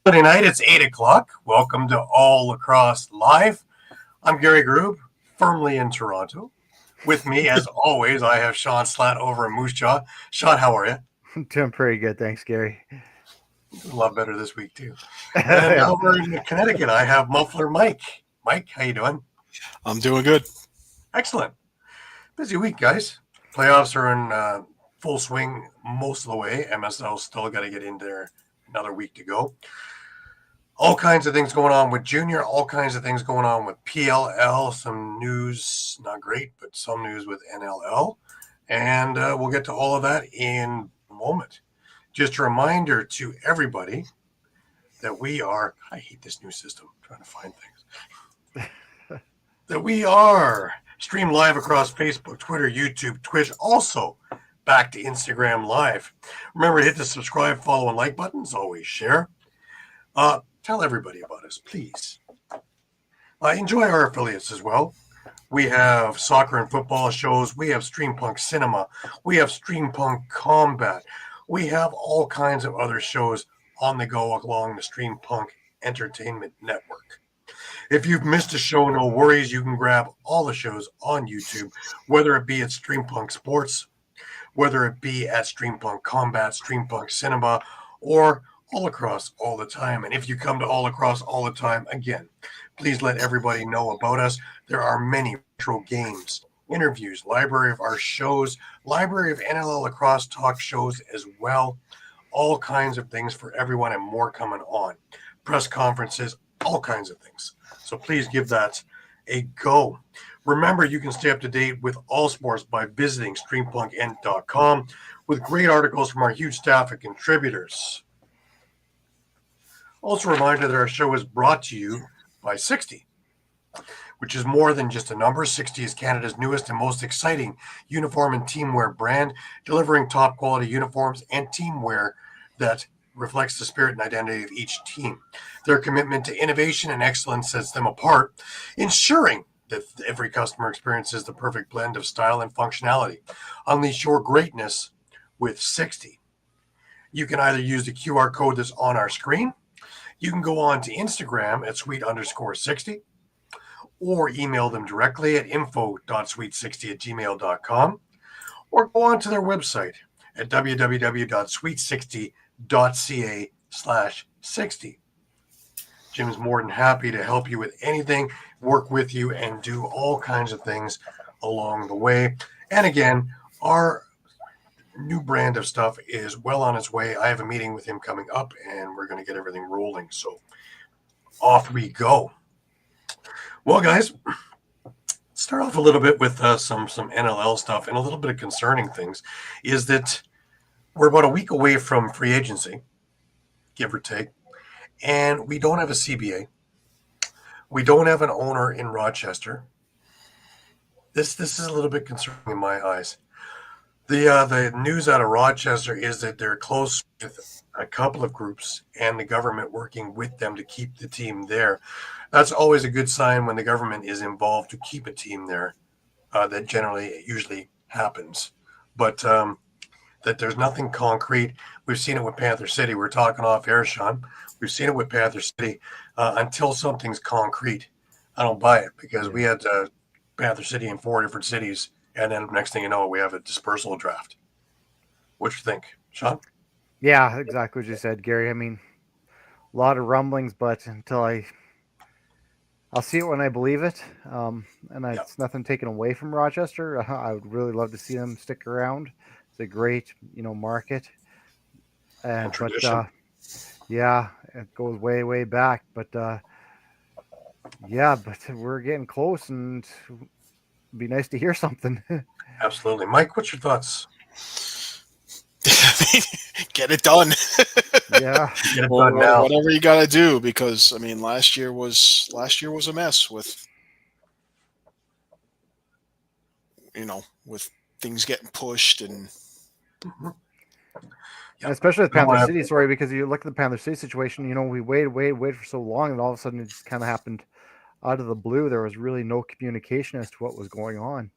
Friday night, it's 8 o'clock. Welcome to All Lacrosse Live. I'm Gary Groob, firmly in Toronto. With me, as always, I have Shawn Slaght over in Moose Jaw. Shawn, how are you? Doing pretty good, thanks, Gary. A lot better this week, too. And over in Connecticut, I have Muffler Mike. Mike, how you doing? I'm doing good. Excellent. Busy week, guys. Playoffs are in full swing most of the way. MSL still got to get in there. Another week to go. All kinds of things going on with junior, all kinds of things going on with PLL, some news, not great, but some news with NLL. And we'll get to all of that in a moment. Just a reminder to everybody that we are, I hate this new system, I'm trying to find things, that we are streamed live across Facebook, Twitter, YouTube, Twitch, also back to Instagram Live. Remember to hit the subscribe, follow, and like buttons. Always share. Tell everybody about us, please. Enjoy our affiliates as well. We have soccer and football shows. We have Streampunk Cinema. We have Streampunk Combat. We have all kinds of other shows on the go along the Streampunk Entertainment Network. If you've missed a show, no worries. You can grab all the shows on YouTube, whether it be at Streampunk Sports, whether it be at Streampunk Combat, Streampunk Cinema, or All Lacrosse all the time. And if you come to All Lacrosse all the time, again, please let everybody know about us. There are many retro games, interviews, library of our shows, library of NLL Lacrosse talk shows as well. All kinds of things for everyone and more coming on. Press conferences, all kinds of things. So please give that a go. Remember, you can stay up to date with all sports by visiting streampunkentertainment.com with great articles from our huge staff of contributors. Also a reminder that our show is brought to you by 60, which is more than just a number. 60 is Canada's newest and most exciting uniform and teamwear brand, delivering top quality uniforms and teamwear that reflects the spirit and identity of each team. Their commitment to innovation and excellence sets them apart, ensuring that every customer experiences the perfect blend of style and functionality. Unleash your greatness with 60. You can either use the QR code that's on our screen. You can go on to Instagram at sweet_60 or email them directly at info.sweet60@gmail.com or go on to their website at www.sweet60.ca/60. Jim's more than happy to help you with anything, work with you, and do all kinds of things along the way. And again, our new brand of stuff is well on its way. I have a meeting with him coming up, and we're going to get everything rolling. So off we go. Well, guys, start off a little bit with some NLL stuff and a little bit of concerning things. Is that we're about a week away from free agency, give or take, and we don't have a CBA. We don't have an owner in Rochester. This is a little bit concerning in my eyes. The news out of Rochester is that they're close with a couple of groups and the government working with them to keep the team there. That's always a good sign when the government is involved to keep a team there. That usually happens. But that there's nothing concrete. We've seen it with Panther City. We're talking off air, Shawn. We've seen it with Panther City. Until something's concrete, I don't buy it, because we had Panther City in 4 different cities, and then next thing you know, we have a dispersal draft. What you think, Shawn? Yeah, exactly what you said, Gary. I mean, a lot of rumblings, but until I'll see it when I believe it. It's nothing taken away from Rochester. I would really love to see them stick around. It's a great, market. And tradition. Yeah, it goes way, way back. But but we're getting close, and it'd be nice to hear something. Absolutely. Mike, what's your thoughts? Get it done. Yeah. Get it done now. Whatever you got to do, because I mean, last year was a mess with things getting pushed and. Mm-hmm. Yep. Especially with Panther City, because you look at the Panther City situation, we waited for so long, and all of a sudden it just kind of happened out of the blue. There was really no communication as to what was going on.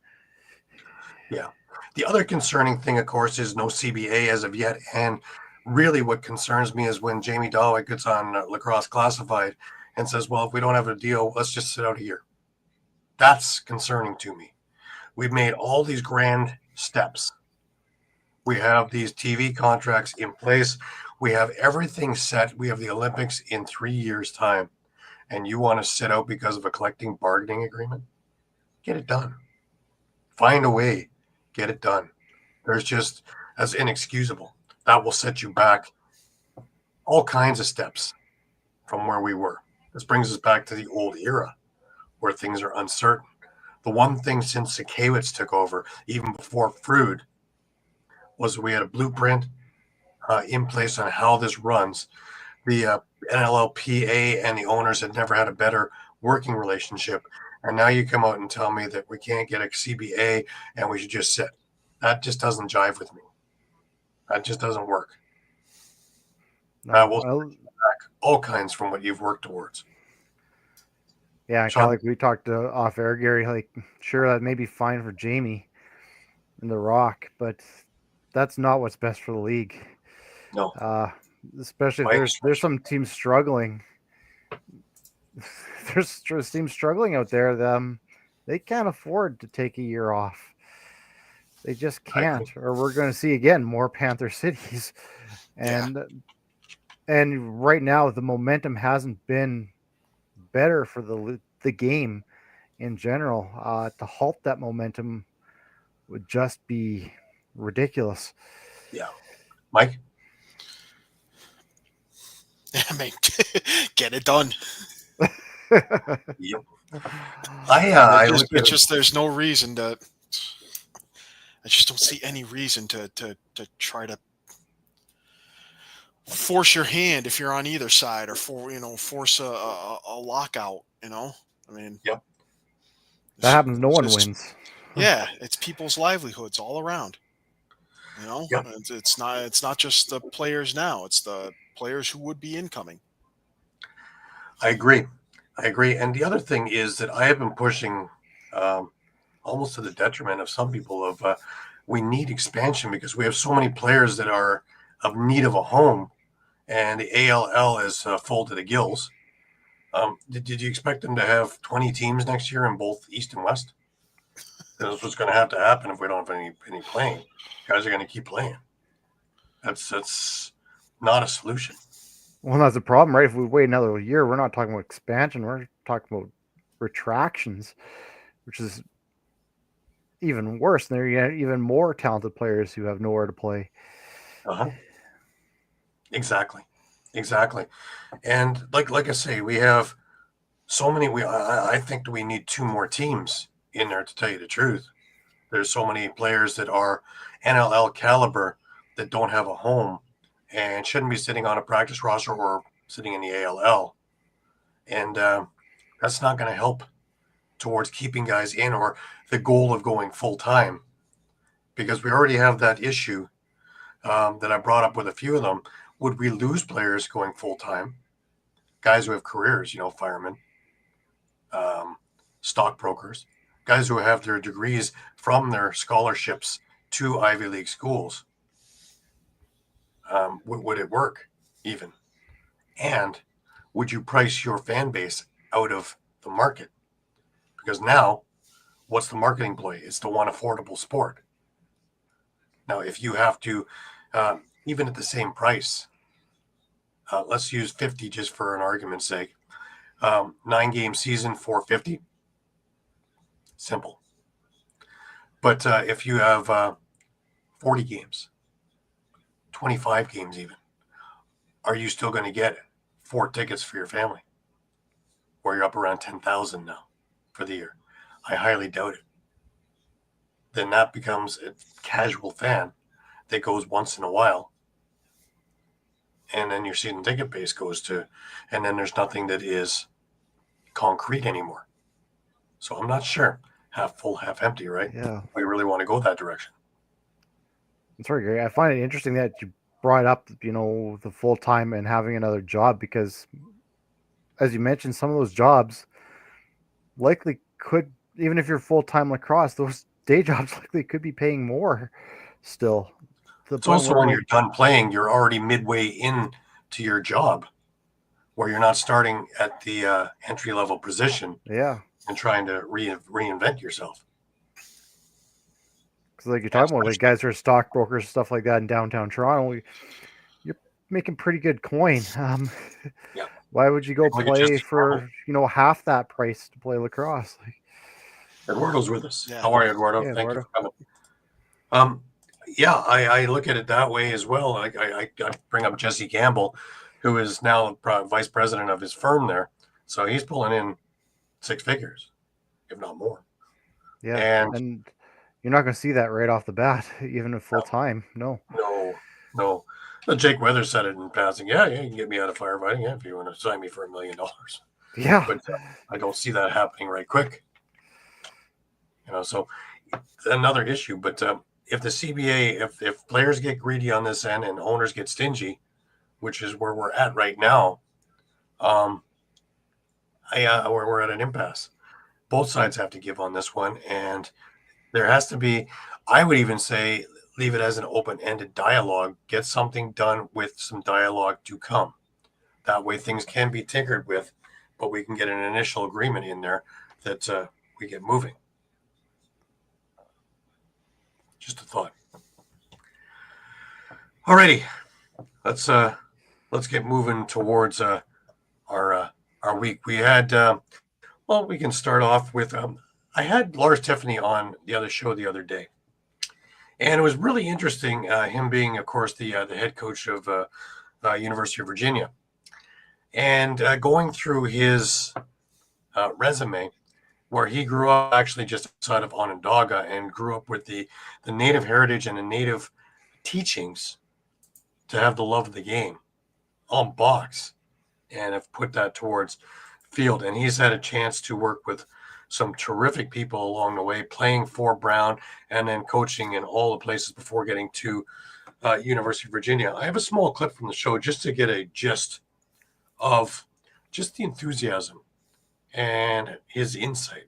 Yeah. The other concerning thing, of course, is no CBA as of yet, and really what concerns me is when Jamie Dawick gets on Lacrosse Classified and says, well, if we don't have a deal, let's just sit out a year. That's concerning to me. We've made all these grand steps. We have these TV contracts in place. We have everything set. We have the Olympics in 3 years' time. And you want to sit out because of a collective bargaining agreement? Get it done. Find a way. Get it done. There's just, that's inexcusable. That will set you back all kinds of steps from where we were. This brings us back to the old era where things are uncertain. The one thing since Sakewicz took over, even before Frood, was we had a blueprint in place on how this runs. The NLLPA and the owners had never had a better working relationship. And now you come out and tell me that we can't get a CBA and we should just sit. That just doesn't jive with me. That just doesn't work. We'll back all kinds from what you've worked towards. Yeah, kind of like we talked off air, Gary. Like, sure, that may be fine for Jamie and the Rock, but that's not what's best for the league. No, especially if there's some teams struggling. There's teams struggling out there. They can't afford to take a year off. They just can't, or we're going to see again more Panther cities. And right now the momentum hasn't been better for the game in general. To halt that momentum would just be ridiculous. Yeah, Mike. I mean, get it done. Yep. There's no reason to. I just don't see any reason to try to force your hand if you're on either side, or force a lockout. I mean, yep. That happens. No one wins. Yeah, it's people's livelihoods all around. Yep. It's not just the players now; it's the players who would be incoming. I agree. And the other thing is that I have been pushing, almost to the detriment of some people, of we need expansion because we have so many players that are of need of a home, and the ALL is full to the gills. Did you expect them to have 20 teams next year in both East and West? That's what's going to have to happen if we don't have any playing. Guys are going to keep playing. That's not a solution. Well, that's the problem, right? If we wait another year, we're not talking about expansion. We're talking about retractions, which is even worse. There you have even more talented players who have nowhere to play. Exactly. And like I say, we have so many. I think we need 2 more teams in there, to tell you the truth. There's so many players that are NLL caliber that don't have a home and shouldn't be sitting on a practice roster or sitting in the ALL. And that's not going to help towards keeping guys in or the goal of going full time, because we already have that issue that I brought up with a few of them. Would we lose players going full time? Guys who have careers, firemen, stockbrokers, guys who have their degrees from their scholarships to Ivy League schools. Would it work even? And would you price your fan base out of the market? Because now, what's the marketing play? It's the one affordable sport. Now, if you have to, even at the same price, let's use 50 just for an argument's sake. 9-game season, $450. Simple. But if you have 40 games, 25 games even, are you still going to get 4 tickets for your family? Or you're up around 10,000 now for the year? I highly doubt it. Then that becomes a casual fan that goes once in a while. And then your season ticket base goes to, and then there's nothing that is concrete anymore. So I'm not sure. Half full, half empty, right? Yeah. We really want to go that direction. That's right, Gary. I find it interesting that you brought up, the full time and having another job, because, as you mentioned, some of those jobs likely could, even if you're full time lacrosse, those day jobs likely could be paying more still the It's point also when you're done playing, you're already midway in to your job, where you're not starting at the entry level position yeah, and trying to reinvent yourself. because like you're talking about, like guys who are stockbrokers, stuff like that in downtown Toronto, you're making pretty good coin. Yeah. Why would you go Look at play Jesse Campbell. for half that price to play lacrosse? Like, Eduardo's with us. Yeah. How are you, Eduardo? Yeah, Thank Eduardo. you for coming. Yeah, I look at it that way as well. I bring up Jesse Campbell, who is now vice president of his firm there. So he's pulling in 6 figures, if not more. Yeah, And and you're not going to see that right off the bat, even if full time. No. no. Jake Weathers said it in passing. Yeah, you can get me out of firefighting. Yeah, if you want to sign me for $1 million. Yeah. But I don't see that happening right quick. So another issue. But if the CBA, if players get greedy on this end and owners get stingy, which is where we're at right now, we're at an impasse. Both sides have to give on this one, and there has to be, I would even say, leave it as an open-ended dialogue. Get something done with some dialogue to come. That way things can be tinkered with, but we can get an initial agreement in there that we get moving. Just a thought. Alrighty, let's get moving towards our week. We had we can start off with I had Lars Tiffany on the other show the other day, and it was really interesting. Him being, of course, the head coach of University of Virginia, and going through his resume, where he grew up actually just outside of Onondaga and grew up with the native heritage and the native teachings to have the love of the game on box, and have put that towards field. And he's had a chance to work with some terrific people along the way, playing for Brown and then coaching in all the places before getting to University of Virginia. I have a small clip from the show just to get a gist of just the enthusiasm and his insight.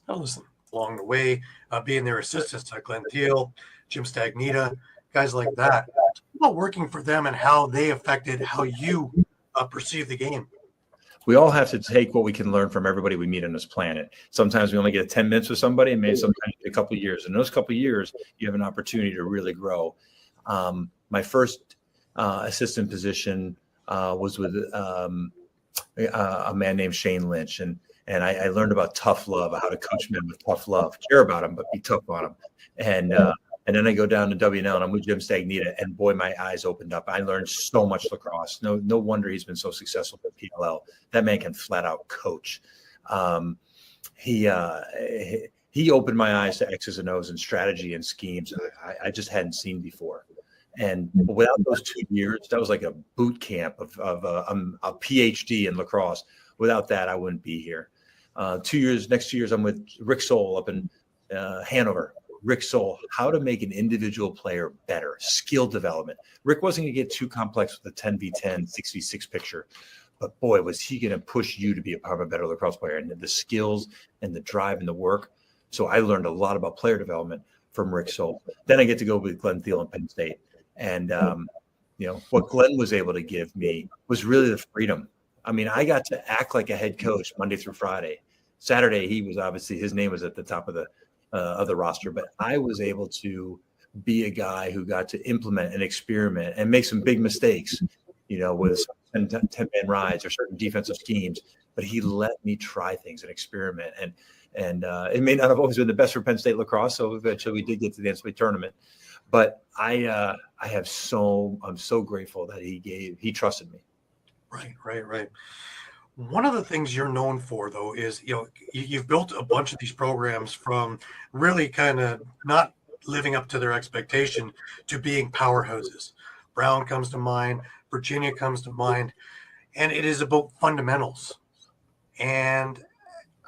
Now listen, along the way, being their assistants like Glenn Thiel, Jim Stagnita, guys like that, about working for them and how they affected how you perceive the game. We all have to take what we can learn from everybody we meet on this planet. Sometimes we only get 10 minutes with somebody, and maybe sometimes a couple of years. In those couple of years, you have an opportunity to really grow. My first assistant position was with a man named Shane Lynch, and I learned about tough love, how to coach men with tough love, care about them, but be tough on them. And then I go down to WLA, and I'm with Jim Stagnita, and boy, my eyes opened up. I learned so much lacrosse. No wonder he's been so successful with PLL. That man can flat out coach. He opened my eyes to X's and O's and strategy and schemes I just hadn't seen before. And without those 2 years, that was like a boot camp of a PhD in lacrosse. Without that, I wouldn't be here. 2 years, next 2 years, I'm with Rick Soul up in Hanover. Rick Soul, how to make an individual player better, skill development. Rick wasn't going to get too complex with the 10v10, 6v6 picture, but boy, was he going to push you to be a better lacrosse player, and the skills and the drive and the work. So I learned a lot about player development from Rick Soul. Then I get to go with Glenn Thiel in Penn State. And, what Glenn was able to give me was really the freedom. I mean, I got to act like a head coach Monday through Friday. Saturday, he was obviously, his name was at the top of the roster, but I was able to be a guy who got to implement and experiment and make some big mistakes, with 10-man rides or certain defensive schemes, but he let me try things and experiment. And it may not have always been the best for Penn State lacrosse. So eventually we did get to the NCAA tournament, but I'm so grateful that he trusted me. Right. One of the things you're known for, though, is you've built a bunch of these programs from really kind of not living up to their expectation to being powerhouses. Brown comes to mind, Virginia comes to mind, and it is about fundamentals. And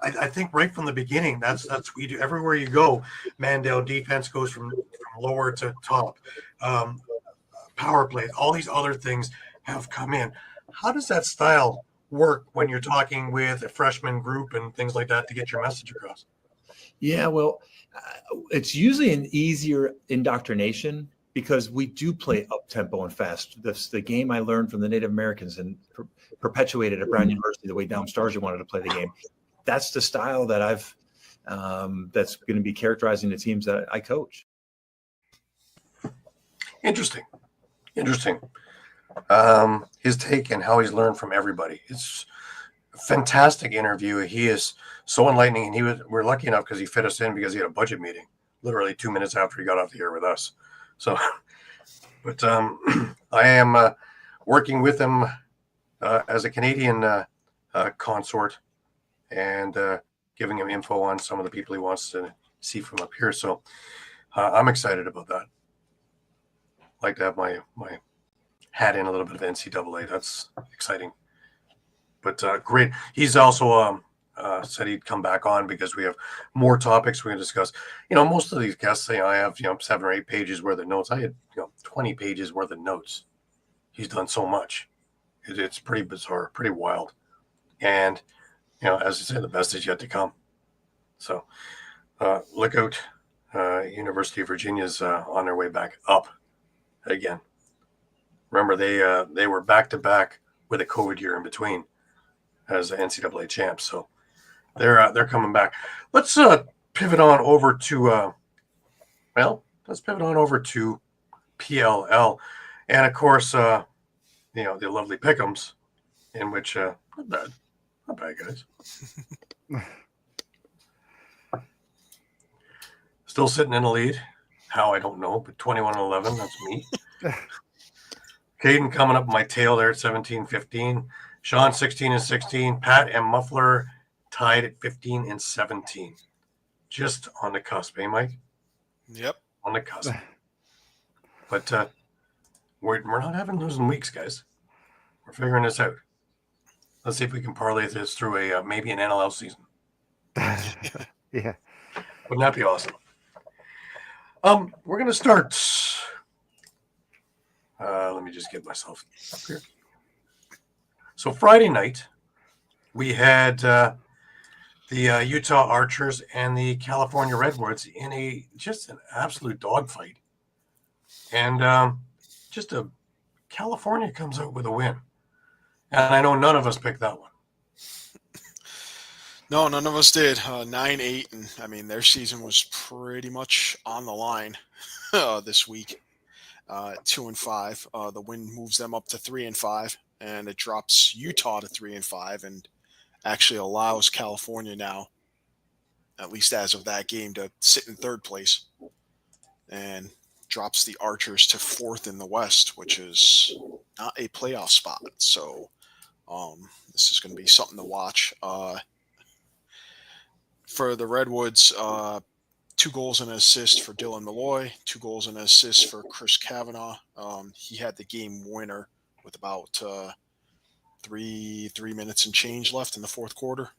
I think right from the beginning, that's we do everywhere you go. Man down defense goes from lower to top. Power play, all these other things have come in. How does that style work when you're talking with a freshman group and things like that to get your message across? Yeah, well, it's usually an easier indoctrination because we do play up tempo and fast. That's the game I learned from the Native Americans and perpetuated at Brown University, the way Down Starsia wanted to play the game. That's the style that I've that's going to be characterizing the teams that I coach. Interesting. His take and how he's learned from everybody. It's a fantastic interview. He is so enlightening, and we're lucky enough because he fit us in because he had a budget meeting literally 2 minutes after he got off the air with us. So, but I am working with him as a Canadian consort and giving him info on some of the people he wants to see from up here. So I'm excited about that. Like to have my hat in a little bit of NCAA. That's exciting. But great. He's also said he'd come back on because we have more topics we're going to discuss. Most of these guests say I have 7 or 8 pages worth of notes. I had 20 pages worth of notes. He's done so much. It's pretty bizarre, pretty wild. And as I said, the best is yet to come. So look out. University of Virginia's on their way back up again. Remember, they were back to back with a COVID year in between as NCAA champs. So they're coming back. Let's pivot on over to PLL, and of course the lovely Pick'ems, in which not bad guys. Still sitting in the lead. How, I don't know, but 21-11, that's me. Caden coming up my tail there at 17-15. Shawn 16-16. Pat and Muffler tied at 15-17. Just on the cusp, eh, Mike? Yep. On the cusp. But we're not having losing weeks, guys. We're figuring this out. Let's see if we can parlay this through maybe an NLL season. Yeah. Wouldn't that be awesome? We're going to start. Let me just get myself up here. So Friday night, we had the Utah Archers and the California Redwoods in just an absolute dogfight. And California comes out with a win. And I know none of us picked that one. No, none of us did. 9-8, and I mean their season was pretty much on the line this week. 2-5. The win moves them up to 3-5, and it drops Utah to 3-5, and actually allows California now, at least as of that game, to sit in third place, and drops the Archers to 4th in the West, which is not a playoff spot. So this is going to be something to watch. For the Redwoods, 2 goals and an assist for Dylan Malloy, 2 goals and an assist for Chris Kavanaugh. He had the game winner with about 3 minutes and change left in the fourth quarter.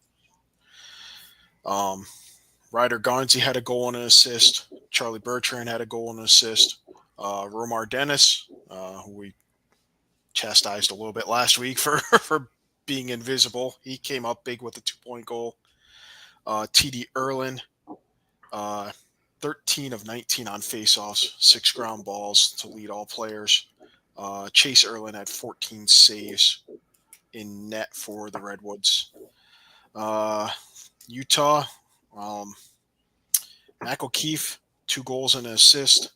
Ryder Garnsey had a goal and an assist. Charlie Bertrand had a goal and an assist. Romar Dennis, who we chastised a little bit last week for being invisible, he came up big with a 2-point goal. TD Erlin, 13 of 19 on faceoffs, 6 ground balls to lead all players. Chase Erlin had 14 saves in net for the Redwoods. Utah, Mac O'Keefe, 2 goals and an assist.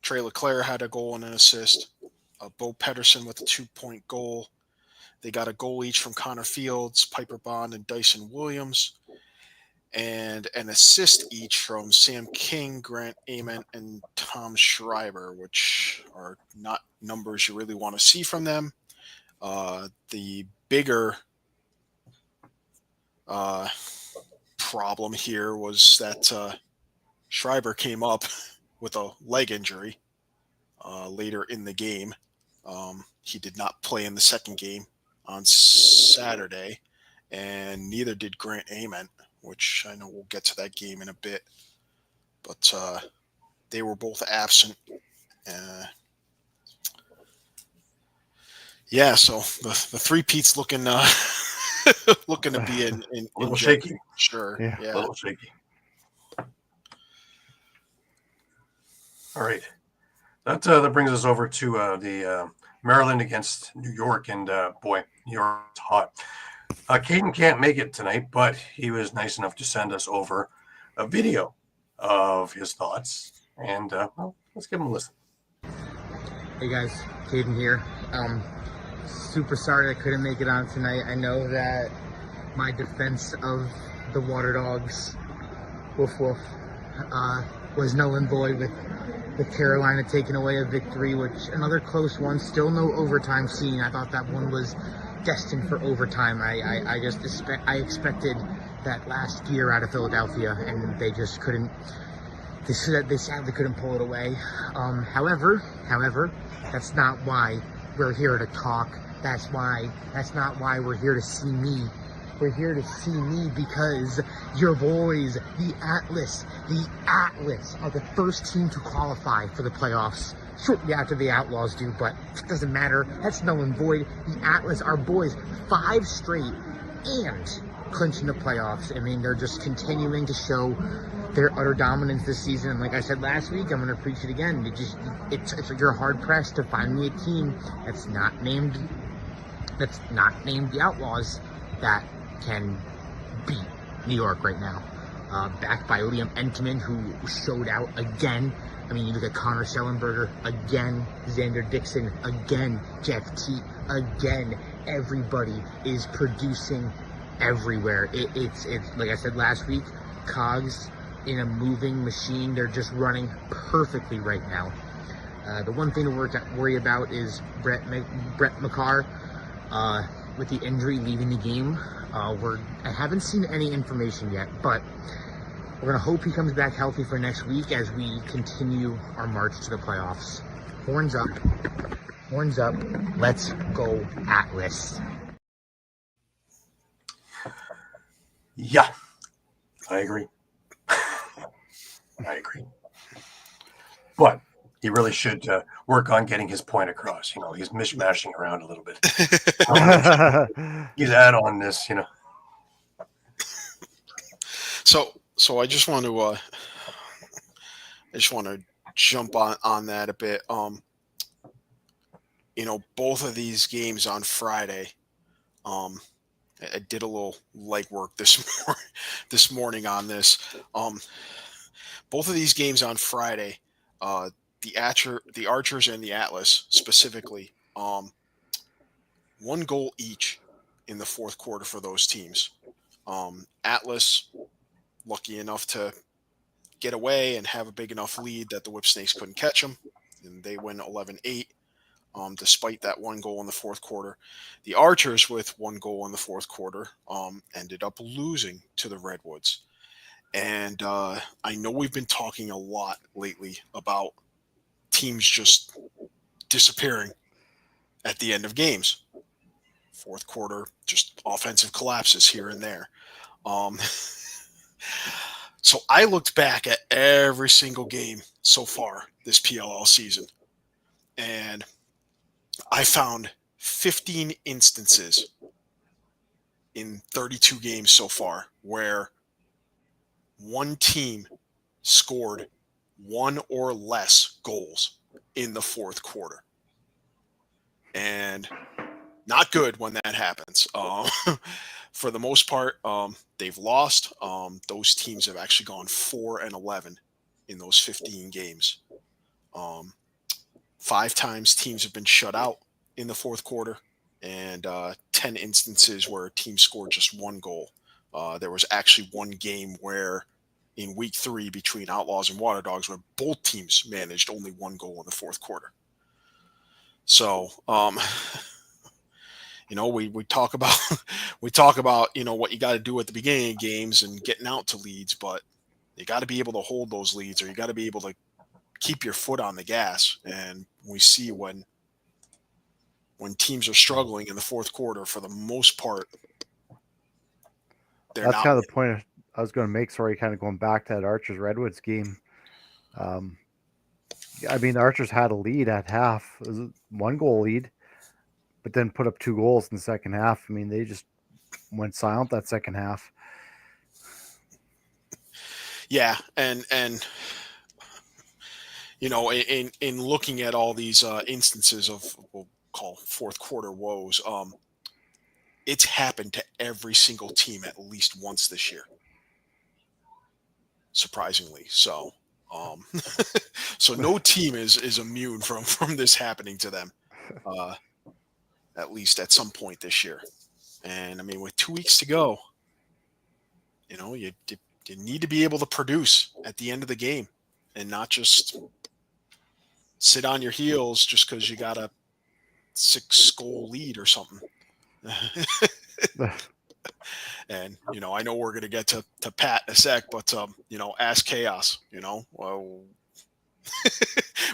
Trey LeClaire had a goal and an assist. Bo Pedersen with a 2-point goal. They got a goal each from Connor Fields, Piper Bond, and Dyson Williams. And an assist each from Sam King, Grant Ament, and Tom Schreiber, which are not numbers you really want to see from them. The bigger problem here was that Schreiber came up with a leg injury later in the game. He did not play in the second game on Saturday, and neither did Grant Ament, which I know we'll get to that game in a bit. But they were both absent. So the three-peat's looking looking to be in a little shaky. Sure. Yeah. A little shaky. All right. That brings us over to the Maryland against New York, and boy, New York's hot. Caden can't make it tonight, but he was nice enough to send us over a video of his thoughts, and well, let's give him a listen. Hey guys, Caden here. Super sorry I couldn't make it on tonight. I know that my defense of the Water Dogs, woof woof, was null and void with Carolina taking away a victory, which another close one, still no overtime scene. I thought that one was destined for overtime. I expected that last year out of Philadelphia, and they just couldn't. They sadly couldn't pull it away. However, that's not why we're here to talk. That's not why we're here to see me. We're here to see me because your boys, the Atlas, are the first team to qualify for the playoffs. Shortly after the Outlaws do, but it doesn't matter. That's null and void. The Atlas, our boys, 5 straight and clinching the playoffs. I mean, they're just continuing to show their utter dominance this season. And like I said last week, I'm going to preach it again. It's like you're hard pressed to find me a team that's not named the Outlaws that can beat New York right now. Backed by Liam Entman, who showed out again. I mean, you look at Connor Schellenberger again, Xander Dixon again, Jeff Teat again. Everybody is producing everywhere. It's like I said last week, cogs in a moving machine. They're just running perfectly right now. The one thing to worry about is Brett McCarr with the injury leaving the game. I haven't seen any information yet, but we're going to hope he comes back healthy for next week as we continue our march to the playoffs. Horns up, let's go Atlas. Yeah, I agree. I agree. But he really should work on getting his point across. You know, he's mishmashing around a little bit. He's out on this, you know. So I just want to jump on that a bit. You know, both of these games on Friday. I did a little legwork this morning on this. Both of these games on Friday, the Archers and the Atlas specifically, 1 goal each in the fourth quarter for those teams. Atlas lucky enough to get away and have a big enough lead that the Whipsnakes couldn't catch them, and they win 11-8. Despite that 1 goal in the fourth quarter, the Archers with 1 goal in the fourth quarter ended up losing to the Redwoods. And I know we've been talking a lot lately about teams just disappearing at the end of games. Fourth quarter, just offensive collapses here and there. So I looked back at every single game so far this PLL season, and I found 15 instances in 32 games so far where one team scored 1 or less goals in the fourth quarter. And not good when that happens. For the most part, they've lost. Those teams have actually gone 4-11 in those 15 games. 5 times teams have been shut out in the fourth quarter, and 10 instances where a team scored just 1 goal. There was actually 1 game where in week 3 between Outlaws and Water Dogs where both teams managed only 1 goal in the fourth quarter. So, you know, we talk about you know what you got to do at the beginning of games and getting out to leads, but you got to be able to hold those leads, or you got to be able to keep your foot on the gas. And we see when teams are struggling in the fourth quarter, for the most part, that's kind of the point I was going to make. Sorry, kind of going back to that Archers Redwoods game. I mean, the Archers had a lead at half. It was a 1 goal lead, but then put up 2 goals in the second half. I mean, they just went silent that second half. Yeah, and you know, in looking at all these instances of, we'll call fourth quarter woes, it's happened to every single team at least once this year, surprisingly. So, so no team is immune from this happening to them, at least at some point this year. And I mean, with 2 weeks to go, you know, you need to be able to produce at the end of the game and not just sit on your heels just because you got a 6-goal lead or something. And, you know, I know we're going to get to Pat in a sec, but, you know, ask Chaos, you know, well,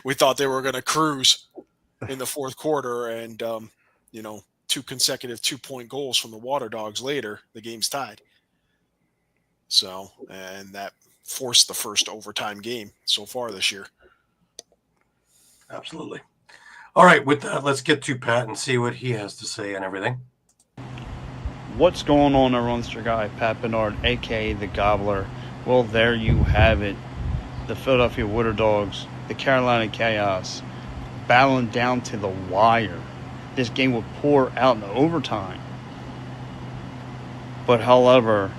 we thought they were going to cruise in the fourth quarter and, you know, 2 consecutive 2-point goals from the Water Dogs later, the game's tied. So, and that forced the first overtime game so far this year. Absolutely. All right, with that, let's get to Pat and see what he has to say and everything. What's going on, everyone? It's your guy, Pat Bernard, a.k.a. The Gobbler. Well, there you have it. The Philadelphia Water Dogs, the Carolina Chaos, battling down to the wire. This game will pour out in overtime. But, however,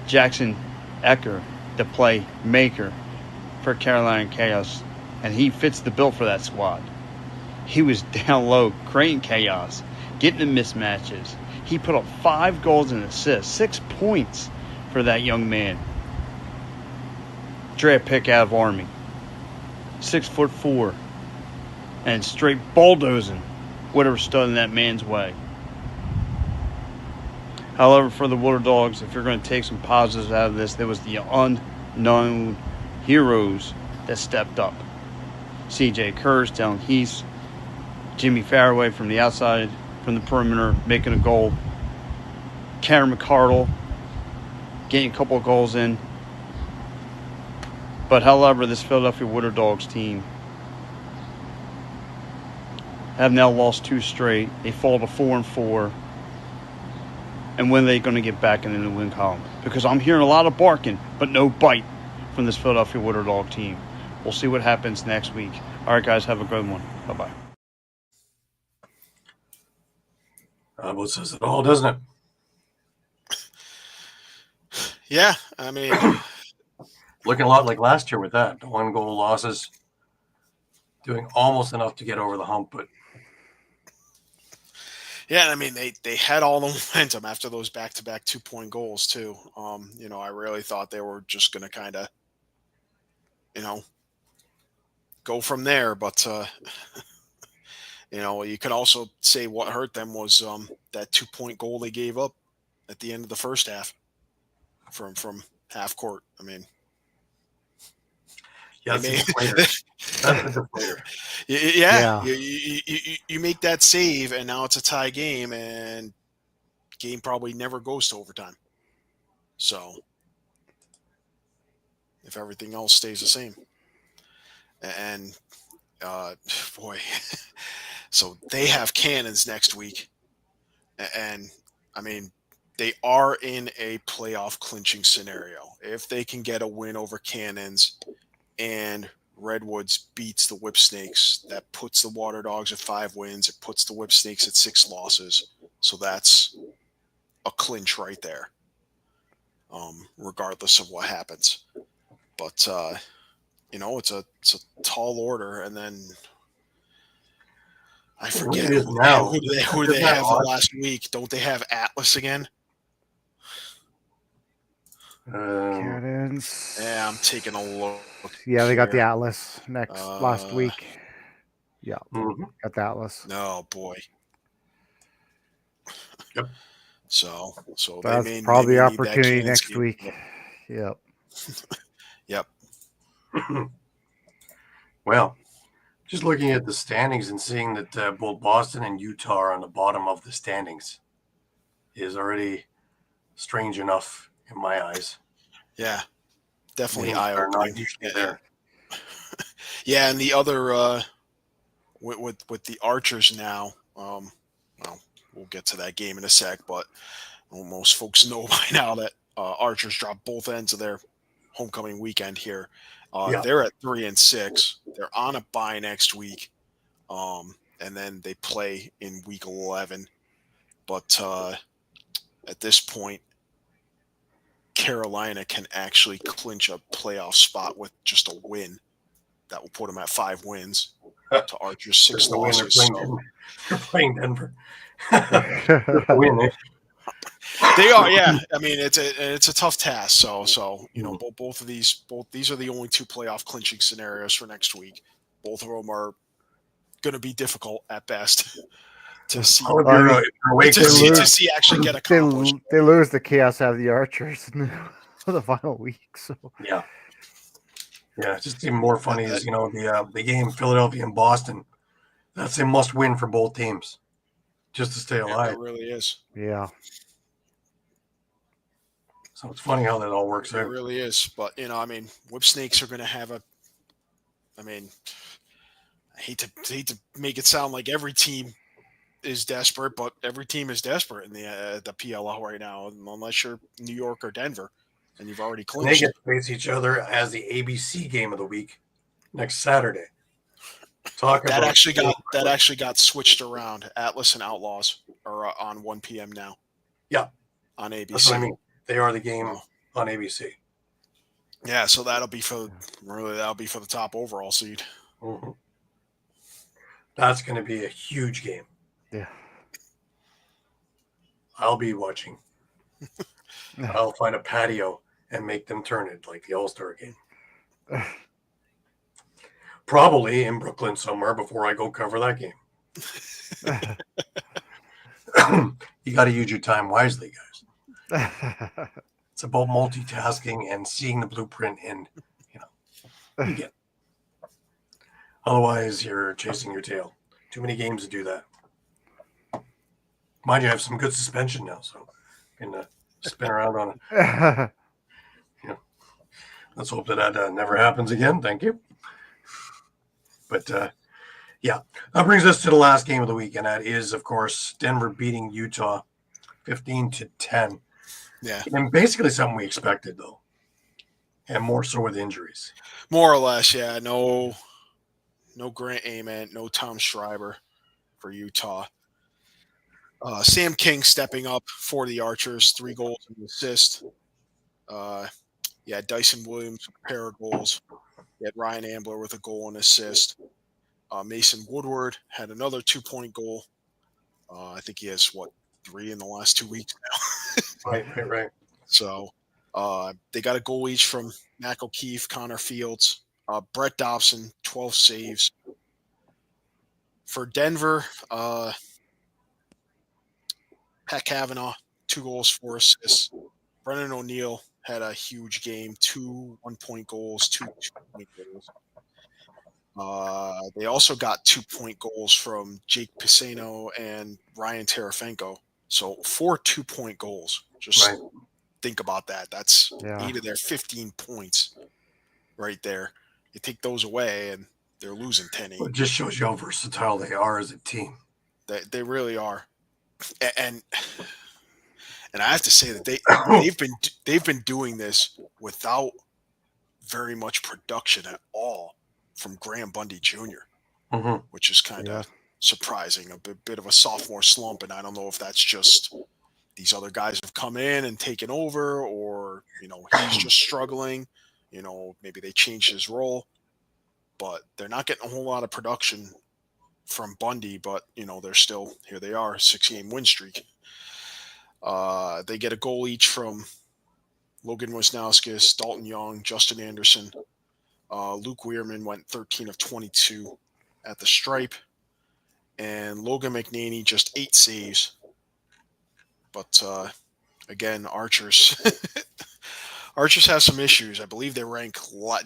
Jackson Ecker, the playmaker for Carolina Chaos, and he fits the bill for that squad. He was down low, creating chaos, getting the mismatches. He put up 5 goals and assists, 6 points for that young man. Draft pick out of Army, 6'4", and straight bulldozing whatever stood in that man's way. However, for the Water Dogs, if you're going to take some positives out of this, there was the unknown heroes that stepped up. C.J. Kurz, Dylan Heath, Jimmy Fairway from the outside, from the perimeter, making a goal. Cameron McCardle getting a couple of goals in. But however, this Philadelphia Water Dogs team have now lost 2 straight. They fall to 4-4. And when are they going to get back into the win column? Because I'm hearing a lot of barking, but no bite from this Philadelphia Water Dog team. We'll see what happens next week. All right, guys, have a good one. Bye-bye. Well, says it all, doesn't it? Yeah, I mean, Looking a lot like last year with that. 1-goal losses. Doing almost enough to get over the hump, but yeah, I mean, they had all the momentum after those back-to-back 2-point goals too. You know, I really thought they were just going to kind of, you know, go from there. But, you know, you could also say what hurt them was that 2-point goal they gave up at the end of the first half from half court. I mean, yeah, that's a deflator. That's a deflator. Yeah. You make that save, and now it's a tie game, and game probably never goes to overtime. So, if everything else stays the same, and boy, so they have Cannons next week, and I mean, they are in a playoff clinching scenario. If they can get a win over Cannons and Redwoods beats the Whip Snakes, that puts the Water Dogs at 5 wins. It puts the Whip Snakes at 6 losses. So that's a clinch right there, regardless of what happens. But, you know, it's a tall order. And then I forget who they have last week. Don't they have Atlas again? Cadence. Yeah, I'm taking a look. Yeah, they got the Atlas last week. Yeah, got the Atlas. No, boy. Yep. So that's probably the opportunity next week. Yep. Yep. Well, just looking at the standings and seeing that both Boston and Utah are on the bottom of the standings is already strange enough in my eyes. Yeah, definitely Are not eye-opening. usually there. Yeah, and the other with the Archers now, well, we'll get to that game in a sec, but most folks know by now that Archers dropped both ends of their homecoming weekend here Yeah. They're at 3-6. They're on a bye next week, and then they play in week 11. But at this point, Carolina can actually clinch a playoff spot with just a win. That will put them at 5 wins to Archer's 6 Just the win. losses. They're playing Denver. Yeah. Win, eh? They are, yeah. I mean, it's a tough task. So you know, both these are the only 2 playoff clinching scenarios for next week. Both of them are going to be difficult at best to see. How would you're awake To see actually get accomplished. They lose the Chaos out of the Archers in the final week. So Yeah. Yeah, just even more funny is, you know, the game Philadelphia and Boston. That's a must win for both teams just to stay alive. It really is. yeah. So it's funny how that all works It out. really is. But, you know, I mean, Whip Snakes are going to have I hate to make it sound like every team is desperate, but every team is desperate in the PLL right now, unless you're New York or Denver, and you've already And they clinched. get to face each other as the ABC game of the week next Saturday. That actually got switched around. Atlas and Outlaws are on 1 p.m. now. Yeah. On ABC. That's what I mean. They are the game on ABC. Yeah, so that'll be for the top overall seed. Mm-hmm. That's going to be a huge game. Yeah. I'll be watching. I'll find a patio and make them turn it like the All-Star game. Probably in Brooklyn somewhere before I go cover that game. You got to use your time wisely, guys. It's about multitasking and seeing the blueprint and, you know, you get. Otherwise, you're chasing your tail. Too many games to do that. Mind you, I have some good suspension now, so I can spin around on it. Let's hope that never happens again. Thank you. But, yeah, that brings us to the last game of the week, and that is, of course, Denver beating Utah 15-10. Yeah. And basically something we expected, though, and more so with injuries. More or less, yeah. No Grant Ament, no Tom Schreiber for Utah. Sam King stepping up for the Archers, 3 goals and an assist. Dyson Williams with a pair of goals. You had Ryan Ambler with a goal and assist. Mason Woodward had another 2-point goal. I think he has, 3 in the last 2 weeks now. Right. So they got a goal each from Mac O'Keefe, Connor Fields, Brett Dobson, 12 saves. For Denver, Pat Kavanaugh, 2 goals, 4 assists. Brennan O'Neill had a huge game, 2 1-point goals, 2 2-point goals. They also got 2-point goals from Jake Pisano and Ryan Terafenko. So 4 2-point goals. Just think about that. That's 8 of their 15 points right there. You take those away and they're losing 10-8. Well, it just shows you how versatile they are as a team. They really are. And I have to say that they've been doing this without very much production at all from Graham Bundy Jr., which is kind of surprising. A bit of a sophomore slump, and I don't know if that's just these other guys have come in and taken over, or he's just struggling. Maybe they changed his role, but they're not getting a whole lot of production from Bundy. But they're still here. They are 6-game win streak. They get a goal each from Logan Wisnauskas, Dalton Young, Justin Anderson. Luke Weirman went 13 of 22 at the stripe. And Logan McNaney just 8 saves. But again, Archers have some issues. I believe they rank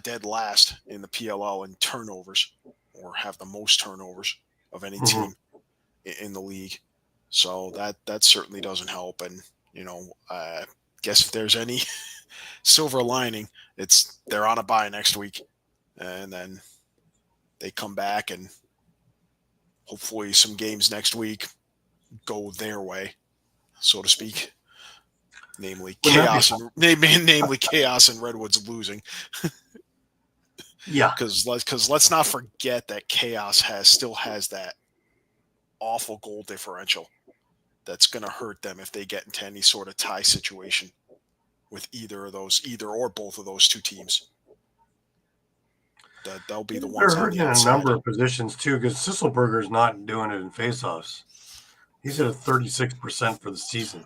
dead last in the PLL in turnovers, or have the most turnovers of any team in the league. So that certainly doesn't help. And, I guess if there's any silver lining, it's they're on a bye next week. And then they come back, and hopefully some games next week go their way, so to speak. Namely Chaos and Redwoods losing. Yeah. Because let's not forget that Chaos still has that awful goal differential that's going to hurt them if they get into any sort of tie situation with either or both of those two teams. They'll be the ones They're on hurting the in a outside. number of positions too, because Sisselberger's not doing it in faceoffs. He's at a 36% for the season.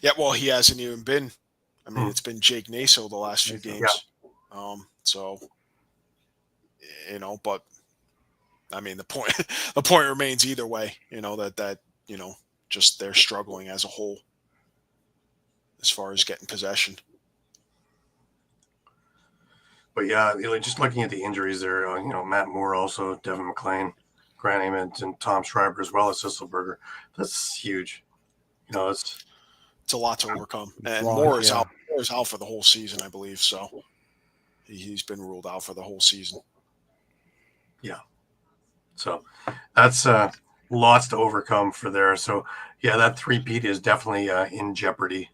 Yeah, well, he hasn't even been. I mean, it's been Jake Naso the last few games. Yeah. So, but I mean, the point remains either way. That just they're struggling as a whole as far as getting possession. But yeah, just looking at the injuries there, Matt Moore also, Devin McLean, Grant Ament, and Tom Schreiber, as well as Sisselberger. That's huge. It's a lot to overcome. And Moore is out for the whole season, I believe. So he's been ruled out for the whole season. Yeah. So that's lots to overcome for there. So yeah, that three-peat is definitely in jeopardy,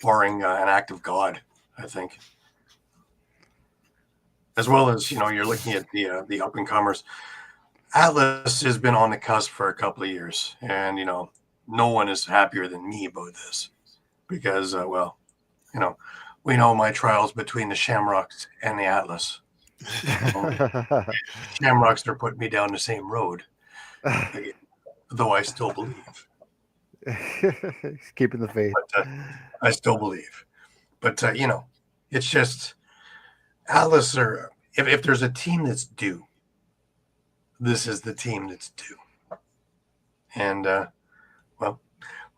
barring an act of God, I think. As well as, you're looking at the up-and-comers. Atlas has been on the cusp for a couple of years, and, no one is happier than me about this because, we know my trials between the Shamrocks and the Atlas. Shamrocks are putting me down the same road, though I still believe. He's keeping the faith. But, I still believe. But, it's just Atlas are, if there's a team that's due, this is the team that's due. And,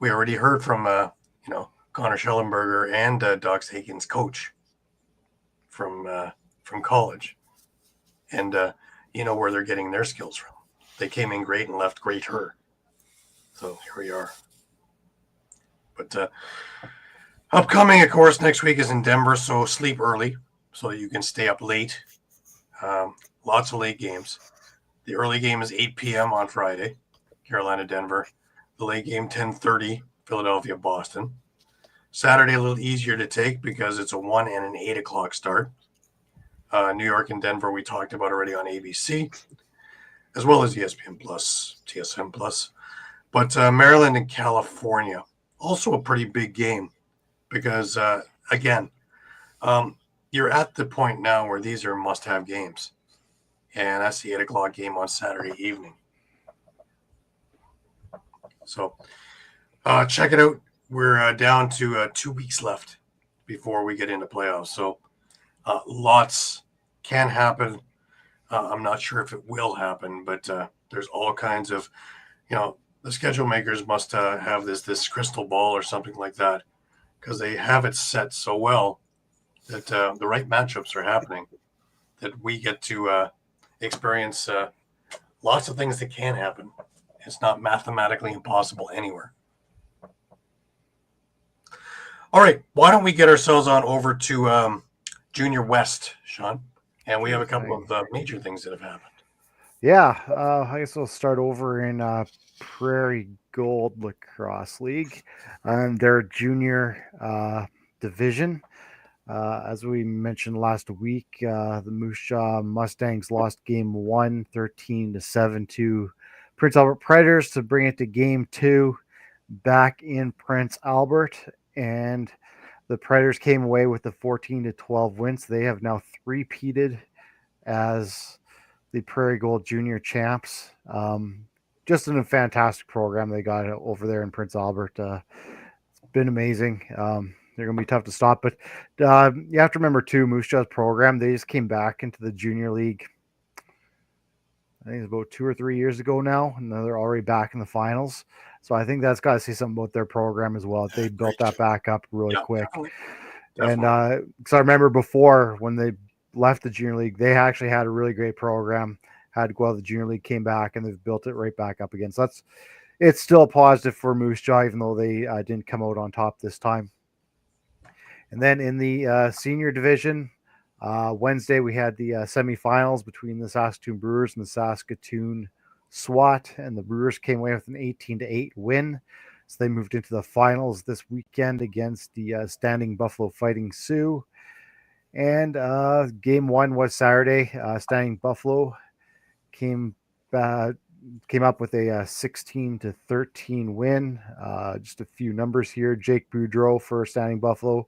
we already heard from, Connor Schellenberger and Doc Sagan's coach from college. And, where they're getting their skills from. They came in great and left greater. So here we are. But upcoming, of course, next week is in Denver, so sleep early so that you can stay up late. Lots of late games. The early game is 8 p.m. on Friday, Carolina, Denver. The late game, 10:30, Philadelphia, Boston. Saturday, a little easier to take because it's a 1 and an 8 o'clock start. New York and Denver, we talked about already on ABC, as well as ESPN Plus, TSN Plus. But Maryland and California, also a pretty big game because, again, you're at the point now where these are must-have games. And that's the 8 o'clock game on Saturday evening. So check it out. We're down to 2 weeks left before we get into playoffs. So lots can happen. I'm not sure if it will happen, but there's all kinds of, the schedule makers must have this crystal ball or something like that because they have it set so well that the right matchups are happening, that we get to experience lots of things that can happen. It's not mathematically impossible anywhere. All right, why don't we get ourselves on over to Junior West, Shawn? And we have a couple of major things that have happened. Yeah, I guess we'll start over in Prairie Gold Lacrosse League, their junior division. As we mentioned last week, the Moose Jaw Mustangs lost game 1, 13-7 to Prince Albert Predators to bring it to game 2 back in Prince Albert. And the Predators came away with the 14-12 wins. They have now three-peated as the Prairie Gold Junior champs. Just in a fantastic program they got over there in Prince Albert. It's been amazing. They're going to be tough to stop. But you have to remember, too, Moose Jaw's program, they just came back into the junior league, I think it's about 2 or 3 years ago now, and they're already back in the finals. So I think that's got to say something about their program as well. They built that back up really quick. Definitely. And because I remember before when they left the junior league, they actually had a really great program, had to go out of the junior league, came back, and they've built it right back up again. So it's still a positive for Moose Jaw, even though they didn't come out on top this time. And then in the senior division, Wednesday we had the semifinals between the Saskatoon Brewers and the Saskatoon SWAT, and the Brewers came away with an 18-8 win. So they moved into the finals this weekend against the standing Buffalo Fighting Sioux. And game one was Saturday. Standing Buffalo came up with a 16-13 win. Just a few numbers here. Jake Boudreau for Standing Buffalo,